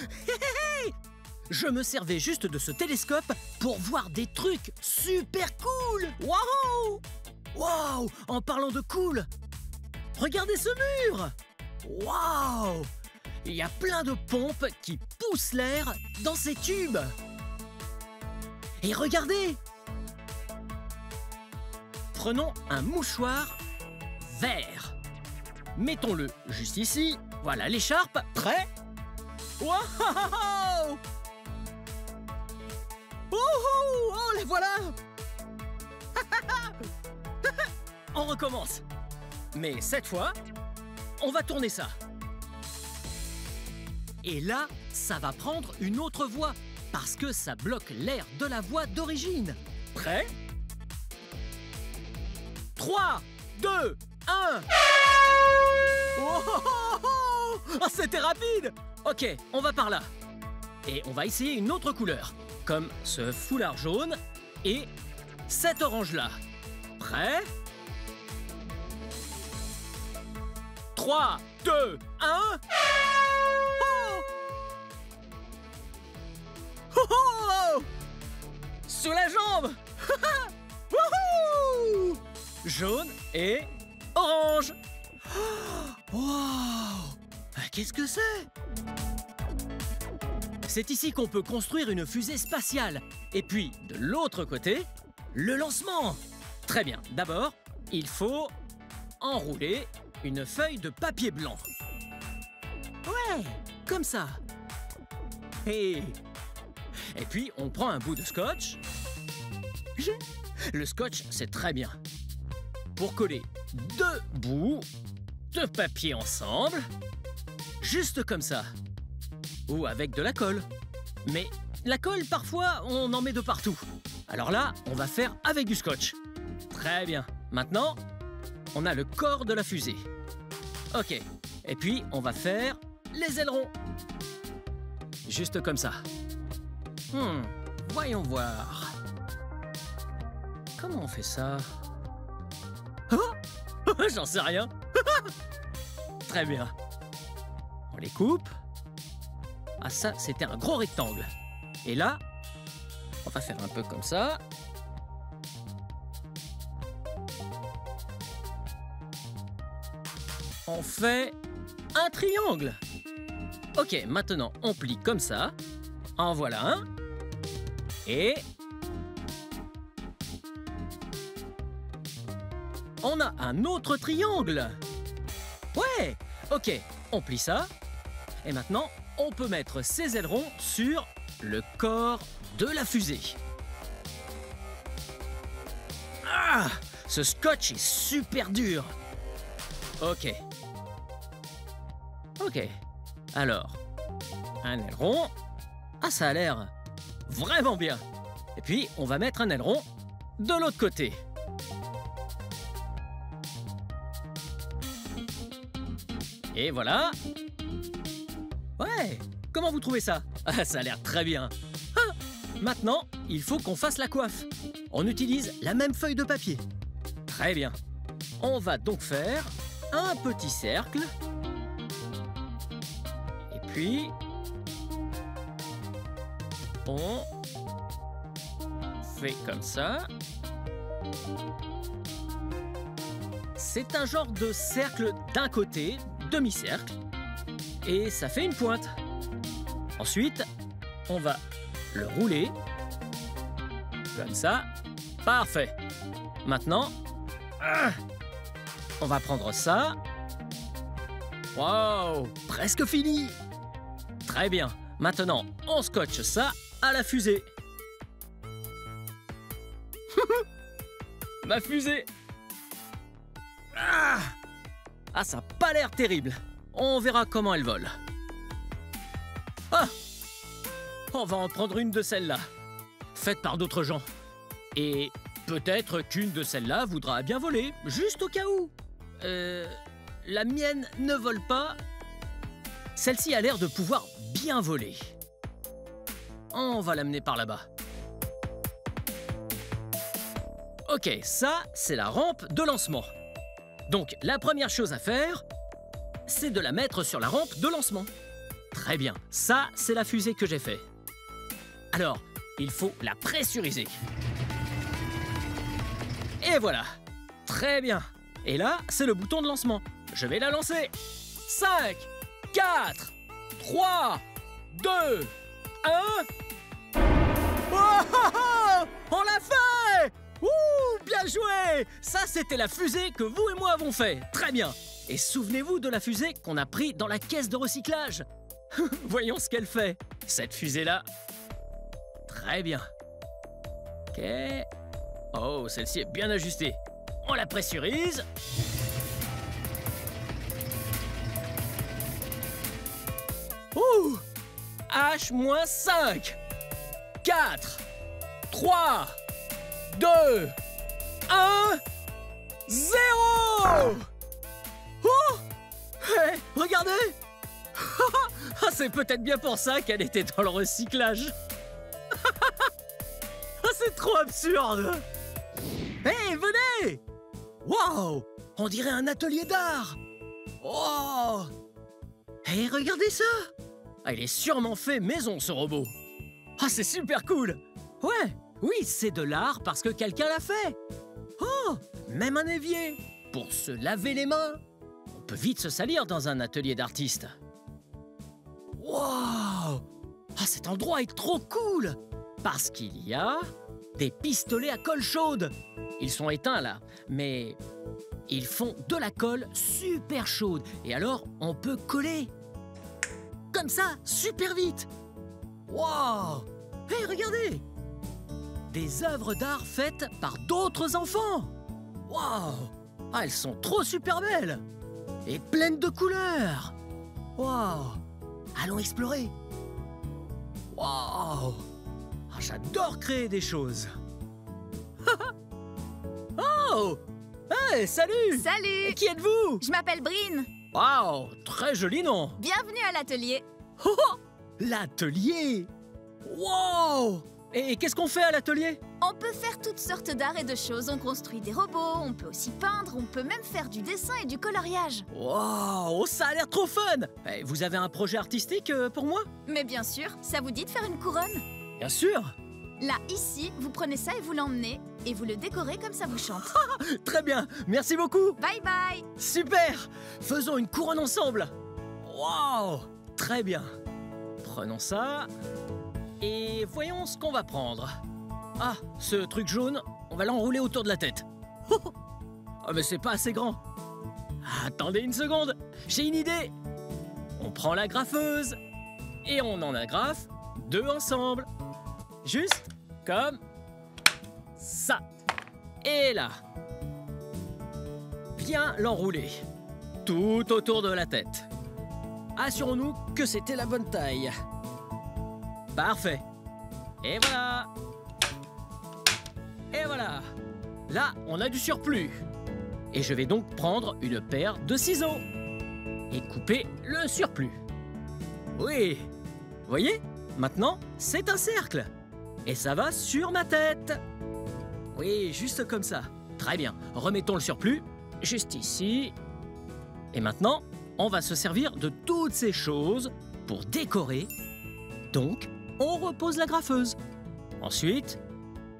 [SPEAKER 2] Je me servais juste de ce télescope pour voir des trucs super cool! Waouh! Wow! En parlant de cool, regardez ce mur! Waouh! Il y a plein de pompes qui poussent l'air dans ces tubes. Et regardez! Prenons un mouchoir vert. Mettons-le juste ici. Voilà l'écharpe. Prêt? Waouh! Oh, les voilà! On recommence. Mais cette fois, on va tourner ça. Et là, ça va prendre une autre voie, parce que ça bloque l'air de la voie d'origine. Prêt? 3, 2, 1. Oh, c'était rapide! Ok, on va par là. Et on va essayer une autre couleur, comme ce foulard jaune et cet orange-là. Prêt? 3, 2, 1. Oh! Oh, oh! Sous la jambe. Wouhou! Jaune et orange. Wow! Qu'est-ce que c'est? C'est ici qu'on peut construire une fusée spatiale. Et puis, de l'autre côté, le lancement. Très bien. D'abord, il faut enrouler une feuille de papier blanc. Ouais, comme ça. Et puis, on prend un bout de scotch. Le scotch, c'est très bien. Pour coller deux bouts de papier ensemble, juste comme ça. Ou avec de la colle. Mais la colle, parfois, on en met de partout. Alors là, on va faire avec du scotch. Très bien. Maintenant, on a le corps de la fusée. Ok. Et puis, on va faire les ailerons. Juste comme ça. Voyons voir. Comment on fait ça? Oh, j'en sais rien. Très bien. On les coupe. Ah, ça, c'était un gros rectangle. Et là, on va faire un peu comme ça. On fait un triangle. Ok, maintenant, on plie comme ça. En voilà un. Et... on a un autre triangle. Ouais, ok, on plie ça. Et maintenant, on peut mettre ces ailerons sur le corps de la fusée. Ah, ce scotch est super dur. Ok. Ok. Alors, un aileron. Ah, ça a l'air vraiment bien. Et puis, on va mettre un aileron de l'autre côté. Et voilà. Ouais, comment vous trouvez ça? Ah, ça a l'air très bien. Ah, maintenant, il faut qu'on fasse la coiffe. On utilise la même feuille de papier. Très bien. On va donc faire un petit cercle. Et puis, on fait comme ça. C'est un genre de cercle d'un côté, demi-cercle, et ça fait une pointe. Ensuite, on va le rouler, comme ça. Parfait. Maintenant, on va prendre ça. Waouh, presque fini. Très bien. Maintenant, on scotche ça à la fusée. Ma fusée. Ah, ça n'a pas l'air terrible. On verra comment elle vole. Ah! On va en prendre une de celles-là, faite par d'autres gens. Et peut-être qu'une de celles-là voudra bien voler, juste au cas où. La mienne ne vole pas. Celle-ci a l'air de pouvoir bien voler. On va l'amener par là-bas. Ok, ça, c'est la rampe de lancement. Donc, la première chose à faire, c'est de la mettre sur la rampe de lancement. Très bien, ça, c'est la fusée que j'ai fait. Alors, il faut la pressuriser. Et voilà. Très bien. Et là, c'est le bouton de lancement. Je vais la lancer. 5, 4, 3, 2, 1... Oh, oh, oh, on l'a fait! Ouh, bien joué! Ça, c'était la fusée que vous et moi avons fait. Très bien. Et souvenez-vous de la fusée qu'on a pris dans la caisse de recyclage. Voyons ce qu'elle fait, cette fusée-là. Très bien. Ok. Oh, celle-ci est bien ajustée. On la pressurise. Ouh! H-5. 4, 3, 2, 1, 0! Oh! Hey, regardez! Ah, c'est peut-être bien pour ça qu'elle était dans le recyclage. Ah, c'est trop absurde! Hey, venez! Wow! On dirait un atelier d'art! Oh! Hey, regardez ça! Ah, il est sûrement fait maison, ce robot. Ah, c'est super cool! Ouais, oui, c'est de l'art parce que quelqu'un l'a fait. Oh, même un évier pour se laver les mains. On peut vite se salir dans un atelier d'artiste. Wow! Ah, cet endroit est trop cool parce qu'il y a des pistolets à colle chaude. Ils sont éteints là, mais ils font de la colle super chaude. Et alors, on peut coller. Comme ça, super vite. Wow! Hey, regardez! Des œuvres d'art faites par d'autres enfants. Wow! Ah, elles sont trop super belles et pleines de couleurs. Wow! Allons explorer. Wow! Ah, j'adore créer des choses. Oh! Hey, salut!
[SPEAKER 3] Salut!
[SPEAKER 2] Qui êtes-vous?
[SPEAKER 3] Je m'appelle Brine.
[SPEAKER 2] Wow! Très joli nom.
[SPEAKER 3] Bienvenue à l'atelier.
[SPEAKER 2] Oh! L'atelier! Wow! Et qu'est-ce qu'on fait à l'atelier?
[SPEAKER 3] On peut faire toutes sortes d'arts et de choses. On construit des robots, on peut aussi peindre, on peut même faire du dessin et du coloriage.
[SPEAKER 2] Wow! Ça a l'air trop fun! Eh, vous avez un projet artistique pour moi?
[SPEAKER 3] Mais bien sûr, ça vous dit de faire une couronne?
[SPEAKER 2] Bien sûr!
[SPEAKER 3] Là, ici, vous prenez ça et vous l'emmenez, et vous le décorez comme ça vous chante.
[SPEAKER 2] Très bien! Merci beaucoup!
[SPEAKER 3] Bye bye!
[SPEAKER 2] Super! Faisons une couronne ensemble! Wow! Très bien! Prenons ça. Et voyons ce qu'on va prendre. Ah, ce truc jaune, on va l'enrouler autour de la tête. Oh, oh, mais c'est pas assez grand. Attendez une seconde, j'ai une idée. On prend la graffeuse et on en agrafe 2 ensemble. Juste comme ça. Et là. Bien l'enrouler. Tout autour de la tête. Assurons-nous que c'était la bonne taille. Parfait. Et voilà. Et voilà. Là, on a du surplus. Et je vais donc prendre une paire de ciseaux et couper le surplus. Oui. Voyez? Maintenant, c'est un cercle. Et ça va sur ma tête. Oui, juste comme ça. Très bien. Remettons le surplus juste ici. Et maintenant, on va se servir de toutes ces choses pour décorer. Donc, on repose la graffeuse. Ensuite,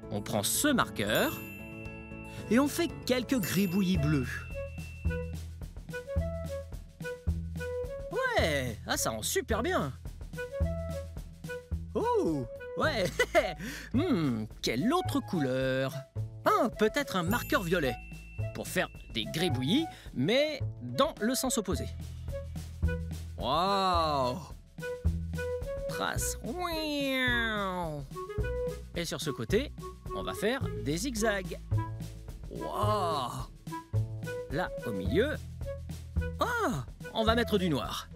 [SPEAKER 2] on prend ce marqueur et on fait quelques gribouillis bleus. Ouais, ah, ça rend super bien. Oh, ouais. Quelle autre couleur? Ah, peut-être un marqueur violet pour faire des gribouillis, mais dans le sens opposé. Waouh! Trace. Et sur ce côté, on va faire des zigzags. Waouh! Là, au milieu, ah, on va mettre du noir.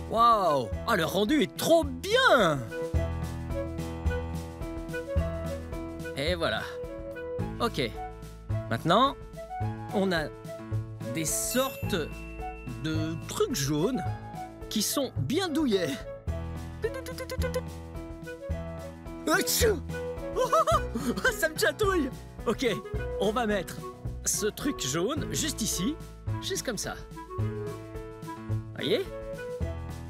[SPEAKER 2] Waouh! Ah, le rendu est trop bien! Et voilà. Ok. Maintenant, on a des sortes de trucs jaunes qui sont bien douillets. Achou! Oh, ça me chatouille! Ok, on va mettre ce truc jaune juste ici, juste comme ça. Voyez?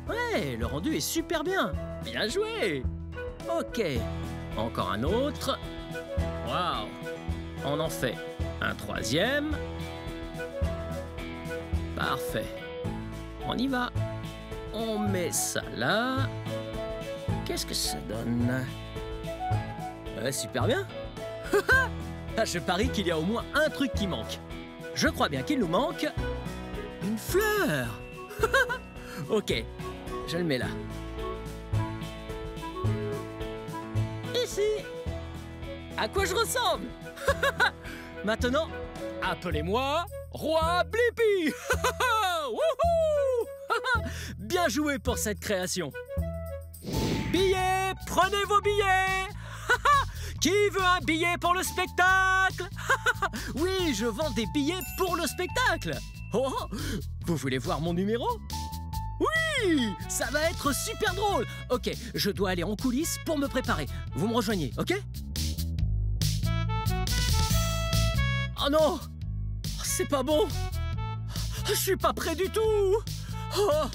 [SPEAKER 2] Ouais, le rendu est super bien. Bien joué! Ok, encore un autre. Waouh! On en fait un troisième. Parfait. On y va. On met ça là. Qu'est-ce que ça donne? Ouais, super bien. Je parie qu'il y a au moins un truc qui manque. Je crois bien qu'il nous manque une fleur. Ok, je le mets là. Ici. À quoi je ressemble? Maintenant, appelez-moi Roi Blippi. Bien joué pour cette création. Billets, prenez vos billets. Qui veut un billet pour le spectacle? Oui, je vends des billets pour le spectacle. Oh, vous voulez voir mon numéro? Oui, ça va être super drôle. Ok, je dois aller en coulisses pour me préparer. Vous me rejoignez, ok? Oh non, c'est pas bon. Je suis pas prêt du tout. Oh.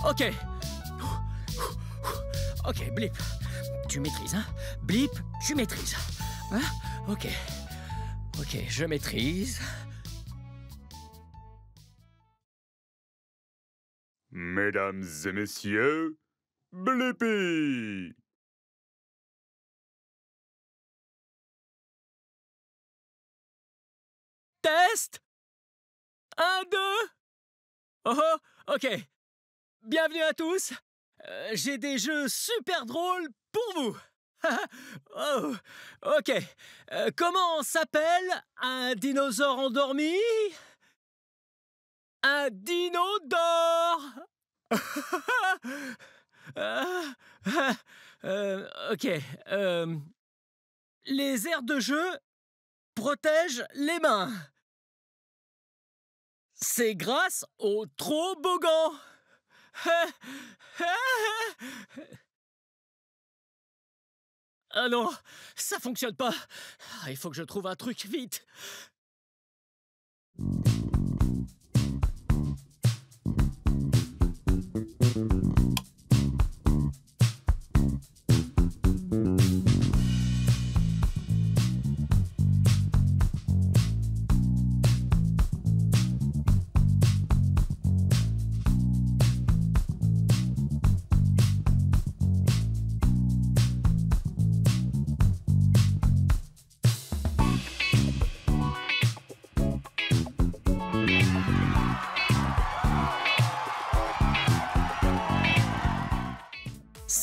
[SPEAKER 2] Ok. Ok, Blip, tu maîtrises, hein? Blip, tu maîtrises. Hein? Ok. Ok, je maîtrise.
[SPEAKER 4] Mesdames et messieurs, Blippi!
[SPEAKER 2] Test! 1, 2. Oh, ok. Bienvenue à tous. J'ai des jeux super drôles pour vous. Oh, ok. Comment s'appelle un dinosaure endormi? Un dino d'or. Ok. Les aires de jeu protègent les mains. C'est grâce au toboggan. Ah non, ça fonctionne pas. Il faut que je trouve un truc vite.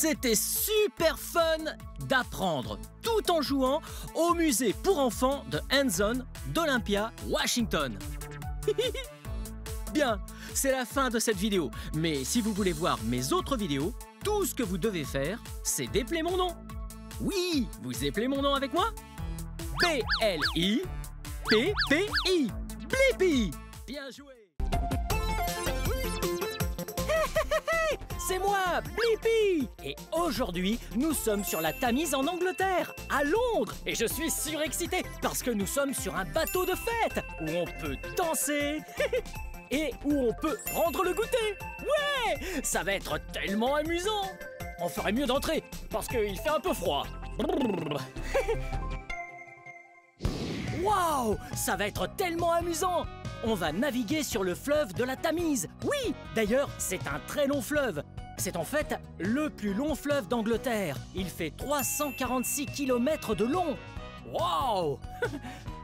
[SPEAKER 2] C'était super fun d'apprendre tout en jouant au musée pour enfants de Hands-On d'Olympia, Washington. Bien, c'est la fin de cette vidéo. Mais si vous voulez voir mes autres vidéos, tout ce que vous devez faire, c'est d'épeler mon nom. Oui, vous éplez mon nom avec moi? B-L-I-P-P-I. Blippi. Bien joué. C'est moi, Blippi! Et aujourd'hui, nous sommes sur la Tamise en Angleterre, à Londres. Et je suis surexcité parce que nous sommes sur un bateau de fête où on peut danser et où on peut prendre le goûter. Ouais! Ça va être tellement amusant. On ferait mieux d'entrer parce qu'il fait un peu froid. Waouh! Ça va être tellement amusant! On va naviguer sur le fleuve de la Tamise. Oui, d'ailleurs, c'est un très long fleuve. C'est en fait le plus long fleuve d'Angleterre. Il fait 346 km de long. Waouh!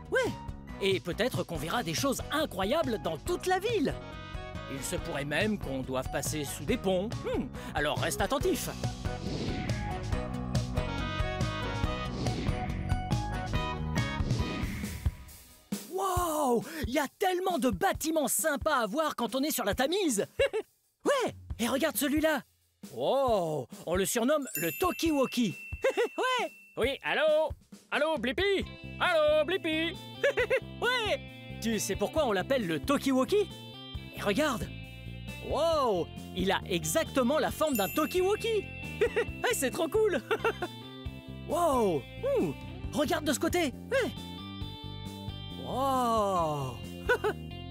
[SPEAKER 2] Ouais, et peut-être qu'on verra des choses incroyables dans toute la ville. Il se pourrait même qu'on doive passer sous des ponts. Alors reste attentif. Wow! Il y a tellement de bâtiments sympas à voir quand on est sur la Tamise. Ouais! Et regarde celui-là. Wow! On le surnomme le Talkie-Walkie. Ouais! Oui, allô? Allô, Blippi? Allô, Blippi? Ouais! Tu sais pourquoi on l'appelle le Talkie-Walkie? Et regarde! Wow! Il a exactement la forme d'un Talkie-Walkie. Ouais, c'est trop cool. Wow! Regarde de ce côté. Ouais! Wow!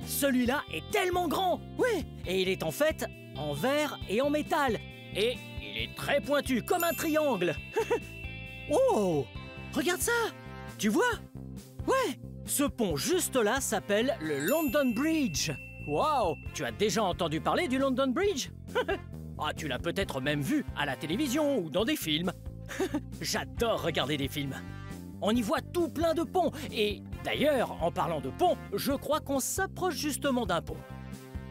[SPEAKER 2] Celui-là est tellement grand! Ouais! Et il est en fait en verre et en métal. Et il est très pointu, comme un triangle. Oh! Regarde ça! Tu vois? Ouais! Ce pont juste là s'appelle le London Bridge. Wow! Tu as déjà entendu parler du London Bridge? Ah, tu l'as peut-être même vu à la télévision ou dans des films. J'adore regarder des films. On y voit tout plein de ponts. Et d'ailleurs, en parlant de ponts, je crois qu'on s'approche justement d'un pont.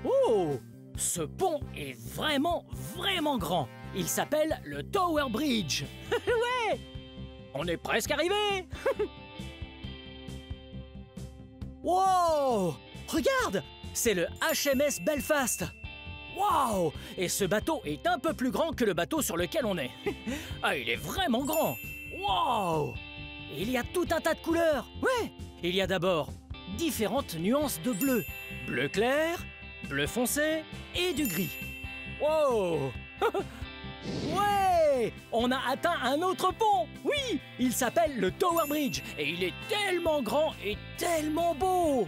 [SPEAKER 2] Oh! Ce pont est vraiment, vraiment grand. Il s'appelle le Tower Bridge. Ouais! On est presque arrivé. Wow! Regarde! C'est le HMS Belfast. Wow! Et ce bateau est un peu plus grand que le bateau sur lequel on est. Ah, il est vraiment grand. Wow! Il y a tout un tas de couleurs. Ouais! Il y a d'abord différentes nuances de bleu. Bleu clair, bleu foncé et du gris. Wow! Ouais! On a atteint un autre pont. Oui! Il s'appelle le Tower Bridge et il est tellement grand et tellement beau.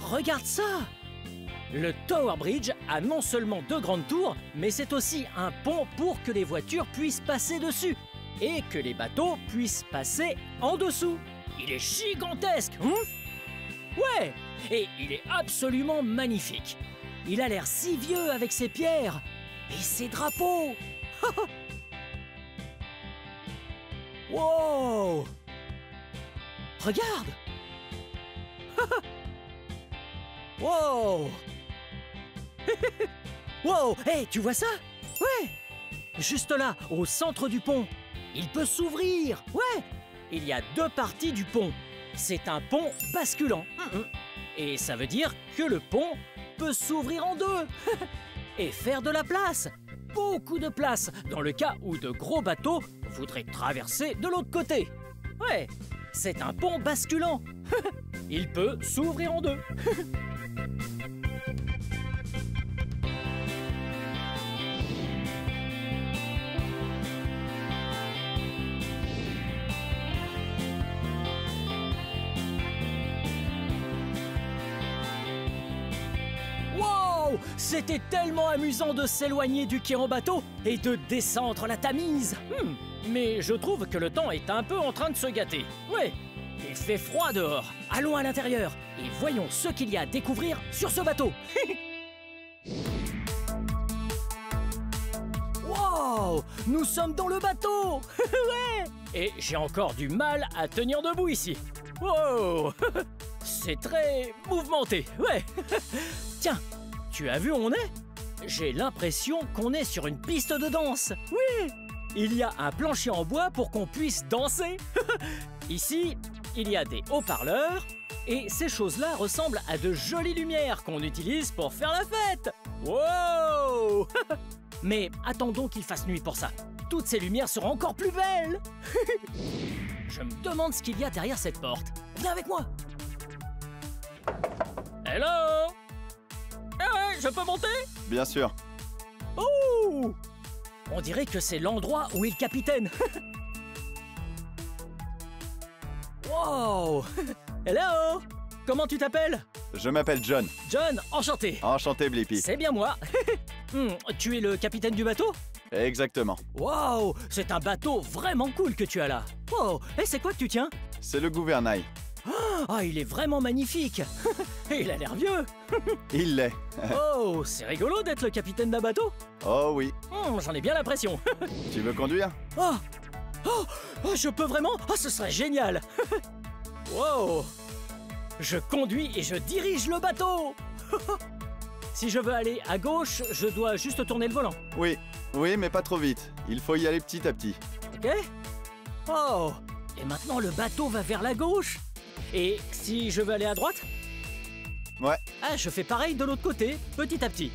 [SPEAKER 2] Regarde ça! Le Tower Bridge a non seulement 2 grandes tours, mais c'est aussi un pont pour que les voitures puissent passer dessus et que les bateaux puissent passer en dessous. Il est gigantesque, hein? Ouais! Et il est absolument magnifique. Il a l'air si vieux avec ses pierres et ses drapeaux. Wow! Regarde! Wow! Wow! Hey, tu vois ça? Ouais! Juste là, au centre du pont. Il peut s'ouvrir. Ouais! Il y a 2 parties du pont. C'est un pont basculant. Et ça veut dire que le pont peut s'ouvrir en 2 et faire de la place. Beaucoup de place dans le cas où de gros bateaux voudraient traverser de l'autre côté. Ouais, c'est un pont basculant. Il peut s'ouvrir en 2. C'était tellement amusant de s'éloigner du quai en bateau et de descendre la Tamise. Mais je trouve que le temps est un peu en train de se gâter. Ouais, il fait froid dehors. Allons à l'intérieur et voyons ce qu'il y a à découvrir sur ce bateau. Wow! Nous sommes dans le bateau. Ouais! Et j'ai encore du mal à tenir debout ici. Wow! C'est très mouvementé. Ouais. Tiens. Tu as vu où on est? J'ai l'impression qu'on est sur une piste de danse. Oui! il y a un plancher en bois pour qu'on puisse danser. Ici, il y a des haut-parleurs. Et ces choses-là ressemblent à de jolies lumières qu'on utilise pour faire la fête. Wow! Mais attendons qu'il fasse nuit pour ça. Toutes ces lumières seront encore plus belles. Je me demande ce qu'il y a derrière cette porte. Viens avec moi. Hello! Eh ouais, je peux monter?
[SPEAKER 5] Bien sûr.
[SPEAKER 2] Ouh! On dirait que c'est l'endroit où est le capitaine. Wow! Hello! Comment tu t'appelles?
[SPEAKER 5] Je m'appelle John.
[SPEAKER 2] John, enchanté.
[SPEAKER 5] Enchanté, Blippi.
[SPEAKER 2] C'est bien moi. Tu es le capitaine du bateau?
[SPEAKER 5] Exactement.
[SPEAKER 2] Wow! C'est un bateau vraiment cool que tu as là. Wow! Et c'est quoi que tu tiens?
[SPEAKER 5] C'est le gouvernail.
[SPEAKER 2] Ah, il est vraiment magnifique. Et il a l'air vieux.
[SPEAKER 5] Il l'est.
[SPEAKER 2] Oh, c'est rigolo d'être le capitaine d'un bateau.
[SPEAKER 5] Oh oui.
[SPEAKER 2] J'en ai bien l'impression.
[SPEAKER 5] Tu veux conduire?
[SPEAKER 2] Oh! Oh, je peux vraiment? Oh, ce serait génial. Wow! Je conduis et je dirige le bateau. Si je veux aller à gauche, je dois juste tourner le volant.
[SPEAKER 5] Oui. Oui, mais pas trop vite. Il faut y aller petit à petit.
[SPEAKER 2] Ok? Oh! Et maintenant le bateau va vers la gauche. Et si je veux aller à droite?
[SPEAKER 5] Ouais.
[SPEAKER 2] Ah, je fais pareil de l'autre côté, petit à petit.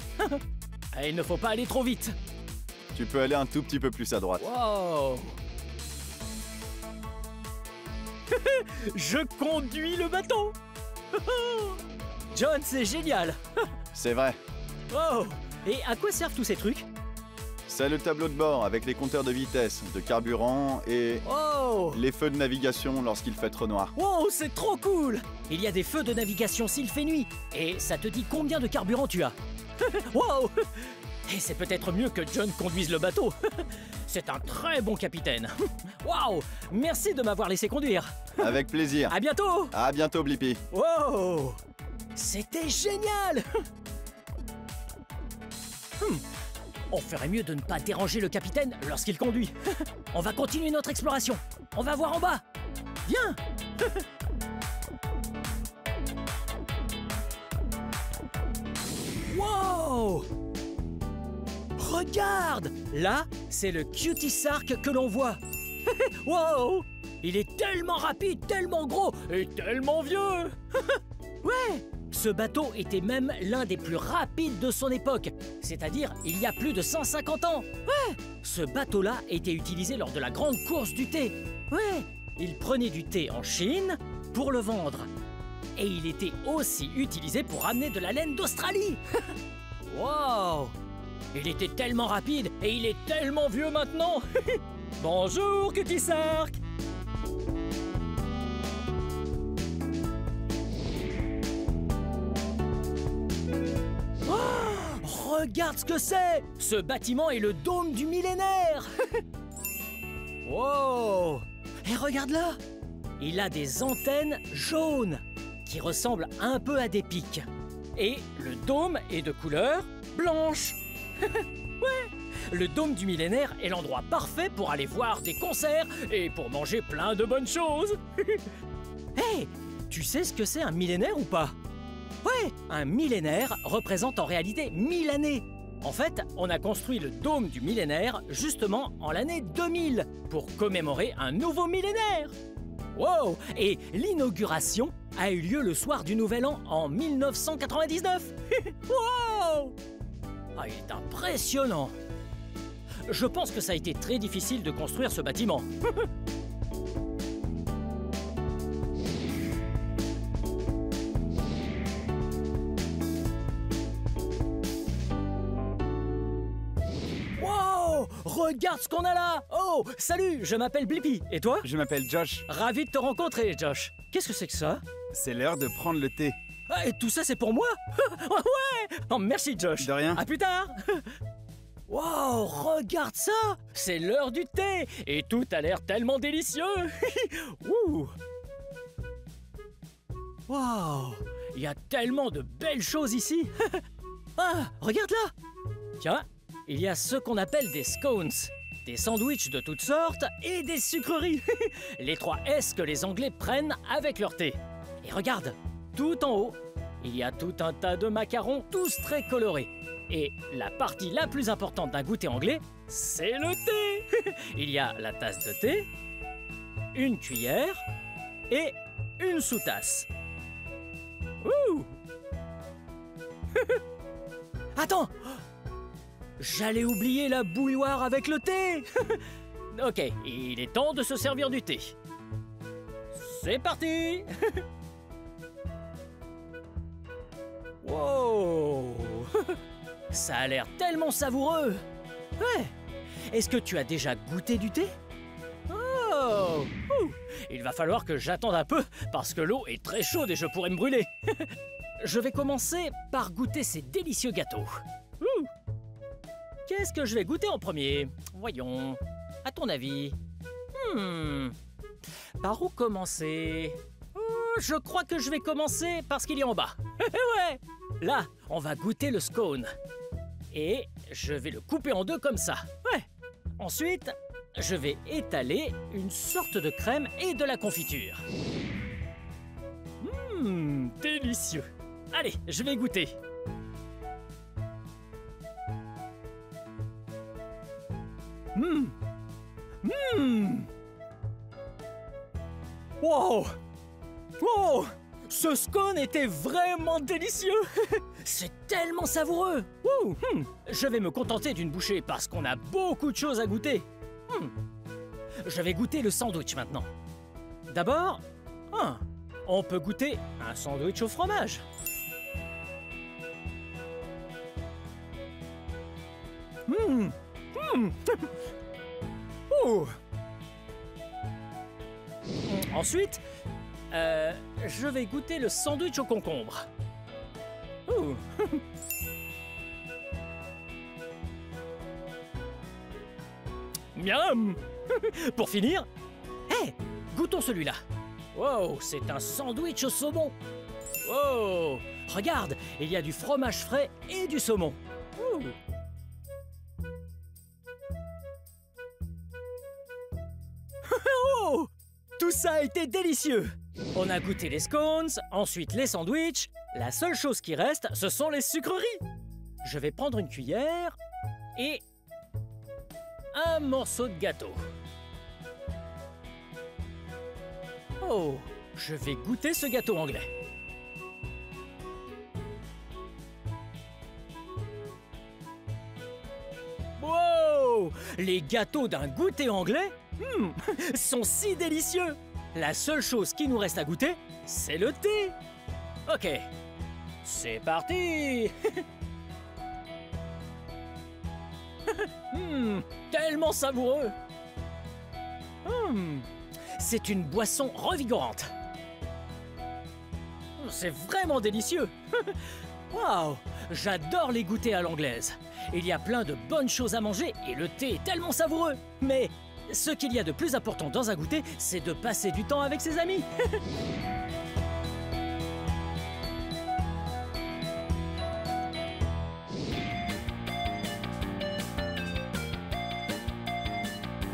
[SPEAKER 2] Ah, il ne faut pas aller trop vite.
[SPEAKER 5] Tu peux aller un tout petit peu plus à droite.
[SPEAKER 2] Wow! Je conduis le bateau. John, c'est génial.
[SPEAKER 5] C'est vrai.
[SPEAKER 2] Oh! Et à quoi servent tous ces trucs?
[SPEAKER 5] C'est le tableau de bord avec les compteurs de vitesse, de carburant et
[SPEAKER 2] Oh!
[SPEAKER 5] les feux de navigation lorsqu'il fait trop noir.
[SPEAKER 2] Wow, c'est trop cool! Il y a des feux de navigation s'il fait nuit. Et ça te dit combien de carburant tu as. Wow! Et c'est peut-être mieux que John conduise le bateau. C'est un très bon capitaine. Waouh! Merci de m'avoir laissé conduire.
[SPEAKER 5] Avec plaisir.
[SPEAKER 2] À bientôt!
[SPEAKER 5] À bientôt, Blippi.
[SPEAKER 2] Wow! C'était génial! On ferait mieux de ne pas déranger le capitaine lorsqu'il conduit. On va continuer notre exploration. On va voir en bas. Viens! Wow! Regarde! Là, c'est le Cutie Sark que l'on voit. Wow! Il est tellement rapide, tellement gros et tellement vieux. Ouais! Ce bateau était même l'un des plus rapides de son époque, c'est-à-dire il y a plus de 150 ans. Ouais! Ce bateau-là était utilisé lors de la grande course du thé. Ouais! Il prenait du thé en Chine pour le vendre. Et il était aussi utilisé pour ramener de la laine d'Australie. Wow! Il était tellement rapide et il est tellement vieux maintenant. Bonjour, Cutie Sark! Regarde ce que c'est! Ce bâtiment est le dôme du millénaire! Wow! Et regarde là! Il a des antennes jaunes qui ressemblent un peu à des pics. Et le dôme est de couleur blanche. Ouais! Le dôme du millénaire est l'endroit parfait pour aller voir des concerts et pour manger plein de bonnes choses. Hey! Tu sais ce que c'est un millénaire ou pas? Ouais, un millénaire représente en réalité 1000 années. En fait, on a construit le dôme du millénaire justement en l'année 2000 pour commémorer un nouveau millénaire. Wow! Et l'inauguration a eu lieu le soir du Nouvel An en 1999. Wow! Ah, il est impressionnant. Je pense que ça a été très difficile de construire ce bâtiment. Regarde ce qu'on a là! Oh, salut, je m'appelle Blippi. Et toi?
[SPEAKER 6] Je m'appelle Josh.
[SPEAKER 2] Ravi de te rencontrer, Josh. Qu'est-ce que c'est que ça?
[SPEAKER 6] C'est l'heure de prendre le thé.
[SPEAKER 2] Ah, et tout ça, c'est pour moi? Ouais! Oh, merci, Josh.
[SPEAKER 6] De rien.
[SPEAKER 2] À plus tard! Wow, regarde ça! C'est l'heure du thé! Et tout a l'air tellement délicieux! Ouh! Wow! Il y a tellement de belles choses ici! Ah, regarde là! Tiens, il y a ce qu'on appelle des scones, des sandwichs de toutes sortes et des sucreries. Les 3 S que les Anglais prennent avec leur thé. Et regarde, tout en haut, il y a tout un tas de macarons, tous très colorés. Et la partie la plus importante d'un goûter anglais, c'est le thé. Il y a la tasse de thé, une cuillère et une sous-tasse. Ouh. Attends, j'allais oublier la bouilloire avec le thé. Ok, il est temps de se servir du thé. C'est parti. Wow. Ça a l'air tellement savoureux. Ouais. Est-ce que tu as déjà goûté du thé? Oh. Il va falloir que j'attende un peu parce que l'eau est très chaude et je pourrais me brûler. Je vais commencer par goûter ces délicieux gâteaux. Qu'est-ce que je vais goûter en premier? Voyons. À ton avis? Par où commencer? Je crois que je vais commencer par ce qu'il y a en bas. Ouais. Là, on va goûter le scone. Et je vais le couper en deux comme ça. Ouais. Ensuite, je vais étaler une sorte de crème et de la confiture. Délicieux. Allez, je vais goûter. Wow! Wow! Ce scone était vraiment délicieux! C'est tellement savoureux! Je vais me contenter d'une bouchée parce qu'on a beaucoup de choses à goûter. Je vais goûter le sandwich maintenant. D'abord, on peut goûter un sandwich au fromage. Ensuite, je vais goûter le sandwich au concombre. Miam. Pour finir, goûtons celui-là. Wow, c'est un sandwich au saumon. Wow, regarde, il y a du fromage frais et du saumon. Oh, tout ça a été délicieux. On a goûté les scones, ensuite les sandwichs. La seule chose qui reste, ce sont les sucreries. Je vais prendre une cuillère et un morceau de gâteau. Oh, je vais goûter ce gâteau anglais. Wow! Les gâteaux d'un goûter anglais sont si délicieux. La seule chose qui nous reste à goûter, c'est le thé. Ok, c'est parti. Tellement savoureux. C'est une boisson revigorante. C'est vraiment délicieux. Waouh, j'adore les goûters à l'anglaise. Il y a plein de bonnes choses à manger et le thé est tellement savoureux. Mais ce qu'il y a de plus important dans un goûter, c'est de passer du temps avec ses amis.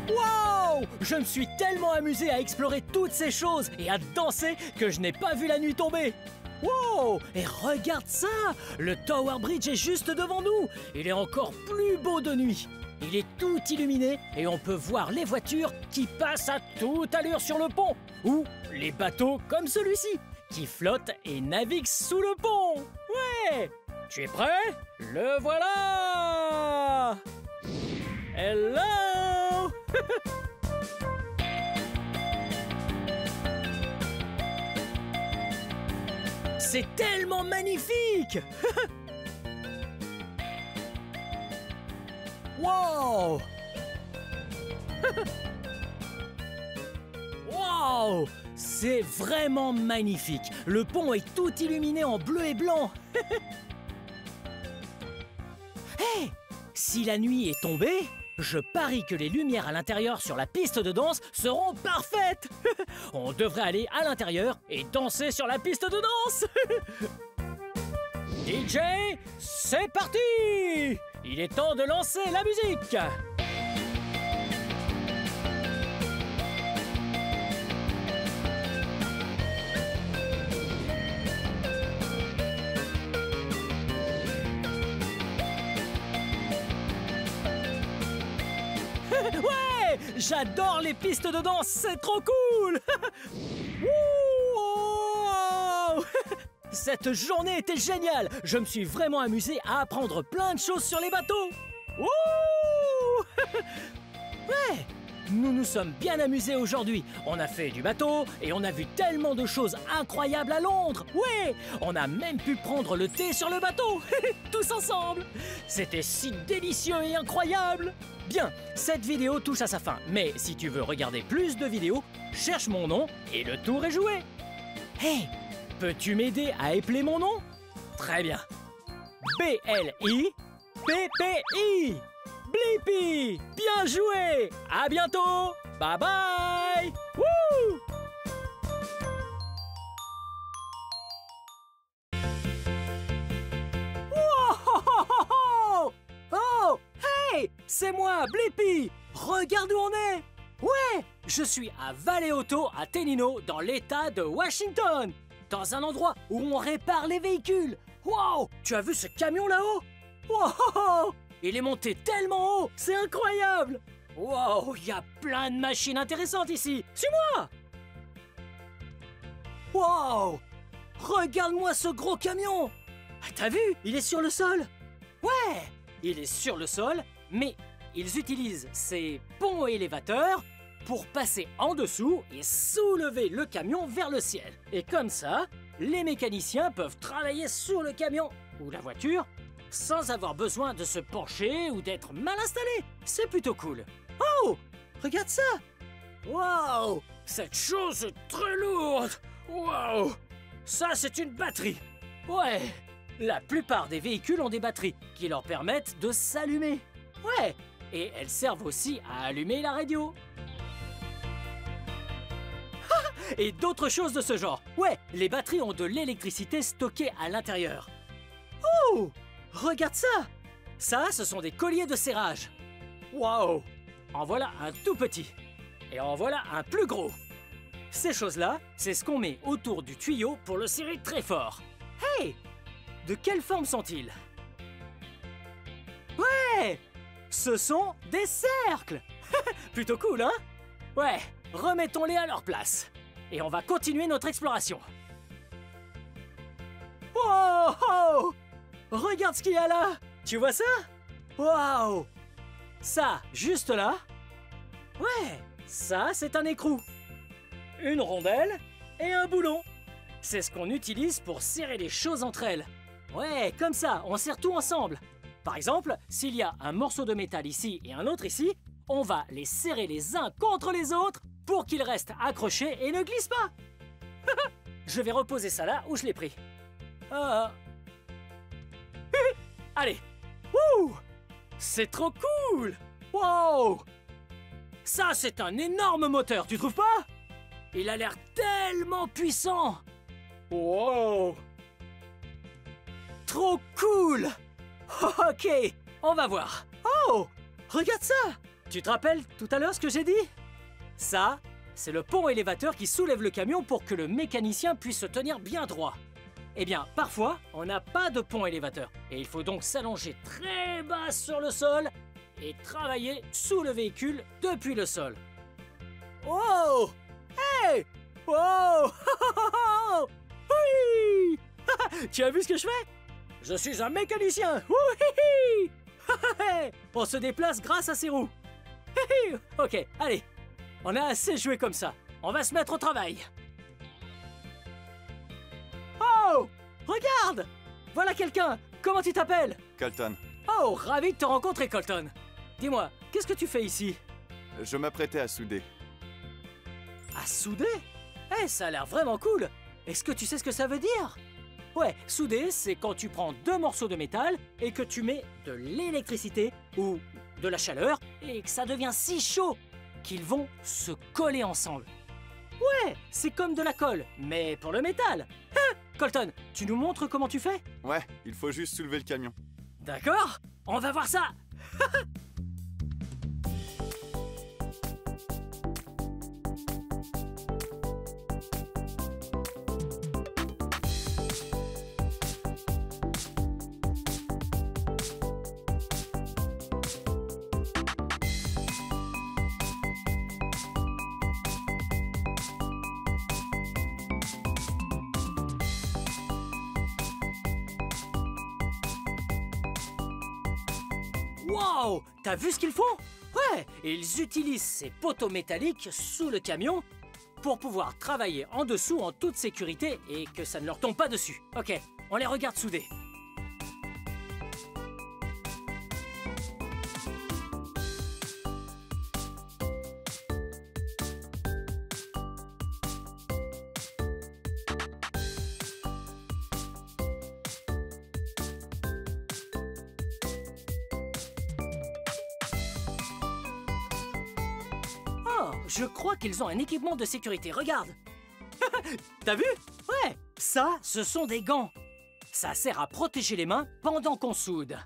[SPEAKER 2] Wow! Je me suis tellement amusé à explorer toutes ces choses et à danser que je n'ai pas vu la nuit tomber. Wow! Et regarde ça! Le Tower Bridge est juste devant nous. Il est encore plus beau de nuit. Il est tout illuminé et on peut voir les voitures qui passent à toute allure sur le pont. Ou les bateaux comme celui-ci, qui flottent et naviguent sous le pont. Ouais! Tu es prêt? Le voilà! Hello! C'est tellement magnifique! Wow! Wow! C'est vraiment magnifique. Le pont est tout illuminé en bleu et blanc. Hey! Si la nuit est tombée, je parie que les lumières à l'intérieur sur la piste de danse seront parfaites. On devrait aller à l'intérieur et danser sur la piste de danse. DJ, c'est parti! Il est temps de lancer la musique. Ouais, j'adore les pistes de danse, c'est trop cool. Wow. Cette journée était géniale. Je me suis vraiment amusé à apprendre plein de choses sur les bateaux. Wouh. Ouais, nous nous sommes bien amusés aujourd'hui. On a fait du bateau et on a vu tellement de choses incroyables à Londres. Ouais, on a même pu prendre le thé sur le bateau, tous ensemble. C'était si délicieux et incroyable. Bien, cette vidéo touche à sa fin. Mais si tu veux regarder plus de vidéos, cherche mon nom et le tour est joué. Hey, peux-tu m'aider à épeler mon nom? Très bien. B-L-I-P-P-I. Blippi. Bien joué. À bientôt. Bye bye. Wouh. Oh, oh, hey, c'est moi, Blippi. Regarde où on est. Ouais, je suis à Valley-Auto, à Tenino, dans l'État de Washington. Dans un endroit où on répare les véhicules. Wow, tu as vu ce camion là-haut? Wow, il est monté tellement haut, c'est incroyable. Wow, il y a plein de machines intéressantes ici. Suis-moi. Wow, regarde-moi ce gros camion. Ah, t'as vu, il est sur le sol. Ouais, il est sur le sol, mais ils utilisent ces ponts élévateurs pour passer en dessous et soulever le camion vers le ciel. Et comme ça, les mécaniciens peuvent travailler sur le camion ou la voiture sans avoir besoin de se pencher ou d'être mal installés. C'est plutôt cool. Oh, regarde ça. Waouh, cette chose est très lourde. Waouh, ça c'est une batterie. Ouais, la plupart des véhicules ont des batteries qui leur permettent de s'allumer. Ouais, et elles servent aussi à allumer la radio. Et d'autres choses de ce genre. Ouais, les batteries ont de l'électricité stockée à l'intérieur. Oh, regarde ça. Ça, ce sont des colliers de serrage. Waouh, en voilà un tout petit. Et en voilà un plus gros. Ces choses-là, c'est ce qu'on met autour du tuyau pour le serrer très fort. Hey, de quelle forme sont-ils? Ouais, ce sont des cercles. Plutôt cool, hein? Ouais, remettons-les à leur place. Et on va continuer notre exploration. Wow, oh, regarde ce qu'il y a là. Tu vois ça? Waouh. Ça, juste là. Ouais, ça, c'est un écrou. Une rondelle et un boulon. C'est ce qu'on utilise pour serrer les choses entre elles. Ouais, comme ça, on serre tout ensemble. Par exemple, s'il y a un morceau de métal ici et un autre ici, on va les serrer les uns contre les autres pour qu'ils restent accrochés et ne glissent pas. Je vais reposer ça là où je l'ai pris. Allez. Wouh! C'est trop cool! Wow! Ça, c'est un énorme moteur, tu trouves pas? Il a l'air tellement puissant! Wow! Trop cool! Ok, on va voir. Oh! Regarde ça! Tu te rappelles tout à l'heure ce que j'ai dit? Ça, c'est le pont élévateur qui soulève le camion pour que le mécanicien puisse se tenir bien droit. Eh bien, parfois, on n'a pas de pont élévateur. Et il faut donc s'allonger très bas sur le sol et travailler sous le véhicule depuis le sol. Oh! Hey! Oh! Oui! Tu as vu ce que je fais? Je suis un mécanicien! Oui! On se déplace grâce à ces roues. Ok, allez. On a assez joué comme ça. On va se mettre au travail. Oh! Regarde! Voilà quelqu'un! Comment tu t'appelles?
[SPEAKER 5] Colton,
[SPEAKER 2] Oh, ravi de te rencontrer, Colton. Dis-moi, qu'est-ce que tu fais ici?
[SPEAKER 5] je m'apprêtais à souder.
[SPEAKER 2] À souder? Eh, ça a l'air vraiment cool! Est-ce que tu sais ce que ça veut dire? Ouais, souder, c'est quand tu prends deux morceaux de métal et que tu mets de l'électricité ou de la chaleur et que ça devient si chaud qu'ils vont se coller ensemble. Ouais, c'est comme de la colle, mais pour le métal. Hein? Colton, tu nous montres comment tu fais?
[SPEAKER 5] Ouais, il faut juste soulever le camion.
[SPEAKER 2] D'accord, on va voir ça. Wow! T'as vu ce qu'ils font? Ouais, ils utilisent ces poteaux métalliques sous le camion pour pouvoir travailler en dessous en toute sécurité et que ça ne leur tombe pas dessus. Ok, on les regarde souder. Je crois qu'ils ont un équipement de sécurité, regarde. T'as vu? Ouais, ça, ce sont des gants. Ça sert à protéger les mains pendant qu'on soude.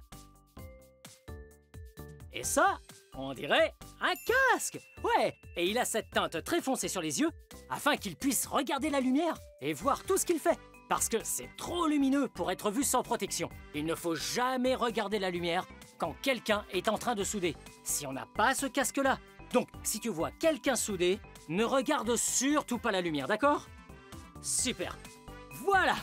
[SPEAKER 2] Et ça, on dirait un casque. Ouais, et il a cette teinte très foncée sur les yeux afin qu'il puisse regarder la lumière et voir tout ce qu'il fait. Parce que c'est trop lumineux pour être vu sans protection. Il ne faut jamais regarder la lumière quand quelqu'un est en train de souder, si on n'a pas ce casque-là. Donc, si tu vois quelqu'un souder, ne regarde surtout pas la lumière, d'accord? Super. Voilà.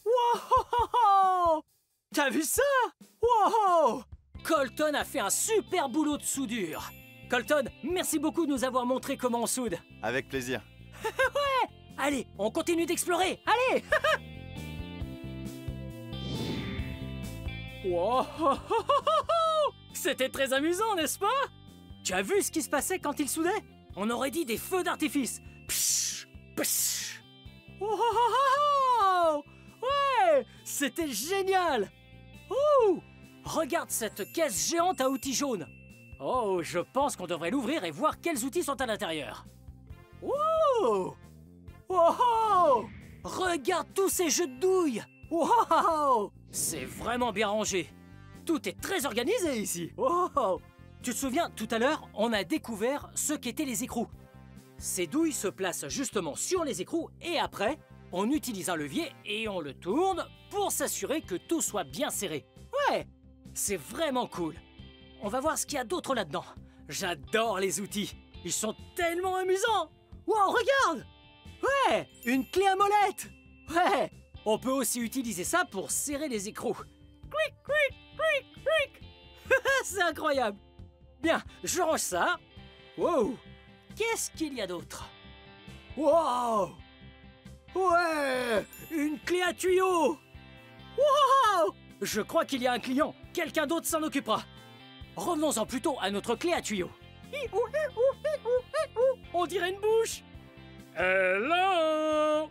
[SPEAKER 2] Wow! T'as vu ça? Wow! Colton a fait un super boulot de soudure. Colton, merci beaucoup de nous avoir montré comment on soude.
[SPEAKER 5] Avec plaisir.
[SPEAKER 2] Ouais! Allez, on continue d'explorer. Allez! Wow! C'était très amusant, n'est-ce pas? Tu as vu ce qui se passait quand il soudait? On aurait dit des feux d'artifice. Psh, psh. Wow! Ouais! C'était génial! Ouh! Regarde cette caisse géante à outils jaunes. Oh, je pense qu'on devrait l'ouvrir et voir quels outils sont à l'intérieur. Ouh! Wow! Regarde tous ces jeux de douilles! Wow! C'est vraiment bien rangé. Tout est très organisé ici. Wow! Tu te souviens, tout à l'heure, on a découvert ce qu'étaient les écrous. Ces douilles se placent justement sur les écrous et après, on utilise un levier et on le tourne pour s'assurer que tout soit bien serré. Ouais, c'est vraiment cool. On va voir ce qu'il y a d'autre là-dedans. J'adore les outils. Ils sont tellement amusants. Wow, regarde! Ouais, une clé à molette. Ouais, on peut aussi utiliser ça pour serrer les écrous. Cric, cric, cric, cric. C'est incroyable. Bien, je range ça. Wow, qu'est-ce qu'il y a d'autre? Wow! Ouais! Une clé à tuyau! Wow! Je crois qu'il y a un client. Quelqu'un d'autre s'en occupera. Revenons-en plutôt à notre clé à tuyau. On dirait une bouche. Hello!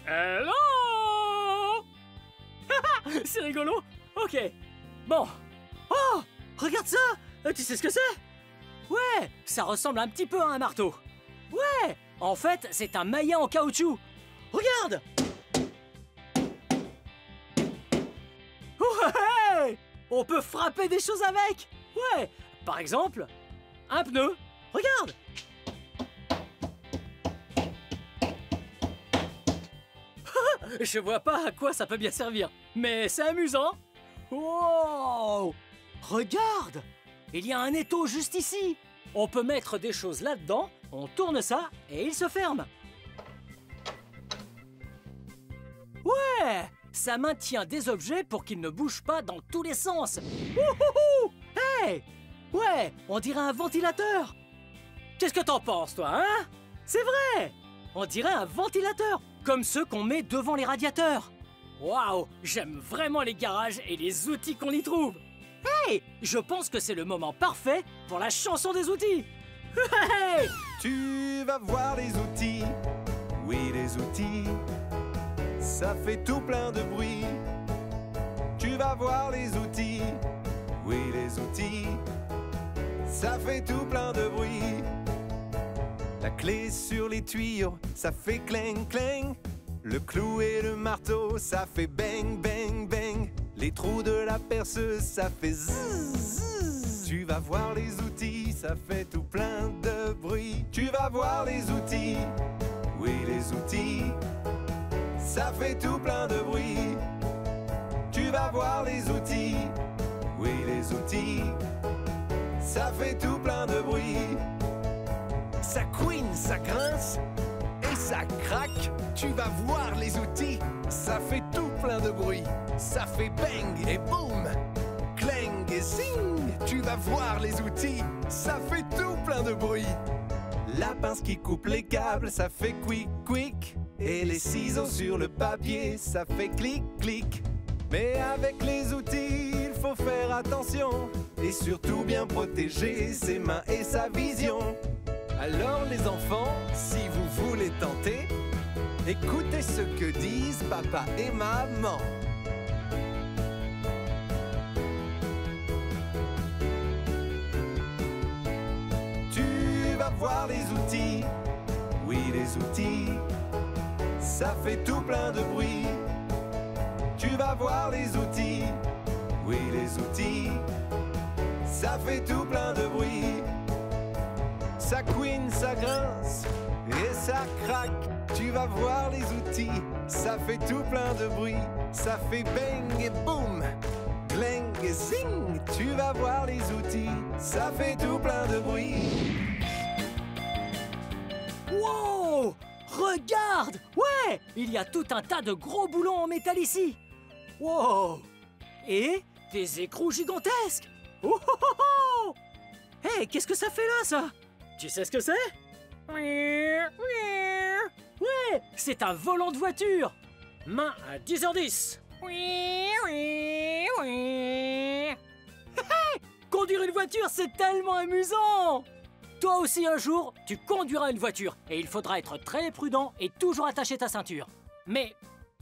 [SPEAKER 2] Hello! C'est rigolo. Ok. Bon. Oh! Regarde ça! Tu sais ce que c'est? Ouais! Ça ressemble un petit peu à un marteau. Ouais! En fait, c'est un maillet en caoutchouc. Regarde! Ouais! On peut frapper des choses avec! Ouais! Par exemple, un pneu. Regarde! Je vois pas à quoi ça peut bien servir, mais c'est amusant. Wow! Regarde! Il y a un étau juste ici. On peut mettre des choses là-dedans, on tourne ça et il se ferme. Ouais! Ça maintient des objets pour qu'ils ne bougent pas dans tous les sens. Wouhouhou! Hey! Ouais, on dirait un ventilateur. Qu'est-ce que t'en penses, toi, hein? C'est vrai! On dirait un ventilateur, comme ceux qu'on met devant les radiateurs. Waouh! J'aime vraiment les garages et les outils qu'on y trouve. Hey! Je pense que c'est le moment parfait pour la chanson des outils. Hey!
[SPEAKER 6] Tu vas voir les outils, oui les outils, ça fait tout plein de bruit. Tu vas voir les outils, oui les outils, ça fait tout plein de bruit. La clé sur les tuyaux, ça fait cling cling. Le clou et le marteau, ça fait bang bang bang. Les trous de la perceuse, ça fait zzz zzz. Tu vas voir les outils, ça fait tout plein de bruit. Tu vas voir les outils, oui les outils, ça fait tout plein de bruit. Tu vas voir les outils, oui les outils, ça fait tout plein de bruit. Ça couine, ça grince et ça craque. Tu vas voir les outils, ça fait tout plein de bruit. Ça fait bang et boum, clang et zing. Tu vas voir les outils, ça fait tout plein de bruit. La pince qui coupe les câbles, ça fait quick quick. Et les ciseaux sur le papier, ça fait clic clic. Mais avec les outils, il faut faire attention et surtout bien protéger ses mains et sa vision. Alors les enfants, si vous voulez tenter, écoutez ce que disent papa et maman. Tu vas voir les outils, oui les outils, ça fait tout plein de bruit. Tu vas voir les outils, oui les outils, ça fait tout plein de bruit. Ça couine, ça grince et ça craque. Tu vas voir les outils, ça fait tout plein de bruit. Ça fait bang et boum, clang et zing. Tu vas voir les outils, ça fait tout plein de bruit.
[SPEAKER 2] Wow! Regarde! Ouais! Il y a tout un tas de gros boulons en métal ici. Wow! Et des écrous gigantesques. Oh oh oh oh! Hey, qu'est-ce que ça fait là, ça? Tu sais ce que c'est? Ouais, c'est un volant de voiture. Main à 10h10. Conduire une voiture, c'est tellement amusant. Toi aussi, un jour, tu conduiras une voiture. Et il faudra être très prudent et toujours attacher ta ceinture. Mais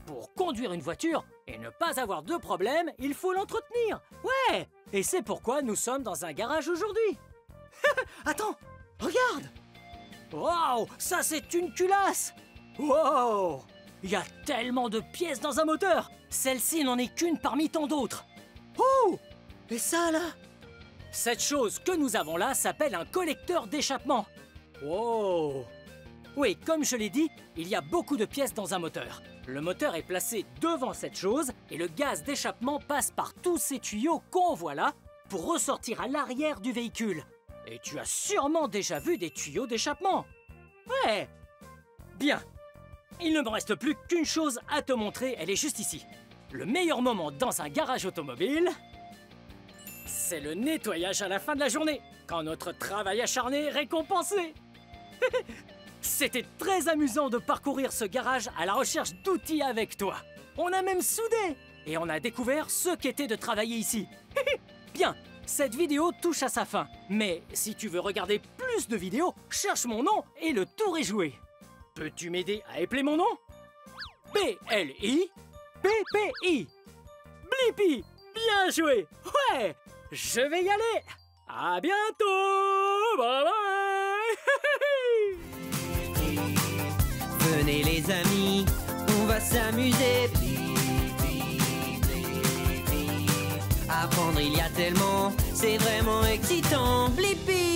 [SPEAKER 2] pour conduire une voiture et ne pas avoir de problème, il faut l'entretenir. Ouais! Et c'est pourquoi nous sommes dans un garage aujourd'hui. Attends! Regarde! Waouh! Ça, c'est une culasse! Wow! Il y a tellement de pièces dans un moteur! Celle-ci n'en est qu'une parmi tant d'autres. Oh! Et ça, là? Cette chose que nous avons là s'appelle un collecteur d'échappement. Wow! Oui, comme je l'ai dit, il y a beaucoup de pièces dans un moteur. Le moteur est placé devant cette chose et le gaz d'échappement passe par tous ces tuyaux qu'on voit là pour ressortir à l'arrière du véhicule. Et tu as sûrement déjà vu des tuyaux d'échappement. Ouais. Bien. Il ne me reste plus qu'une chose à te montrer, elle est juste ici. Le meilleur moment dans un garage automobile, c'est le nettoyage à la fin de la journée, quand notre travail acharné est récompensé. C'était très amusant de parcourir ce garage à la recherche d'outils avec toi. On a même soudé et on a découvert ce qu'était de travailler ici. Bien. Cette vidéo touche à sa fin, mais si tu veux regarder plus de vidéos, cherche mon nom et le tour est joué. Peux-tu m'aider à épeler mon nom? B-L-I-P-P-I. Blippi, bien joué. Ouais, je vais y aller. À bientôt. Bye bye.
[SPEAKER 1] Venez les amis, on va s'amuser. Apprendre il y a tellement, c'est vraiment excitant. Blippi.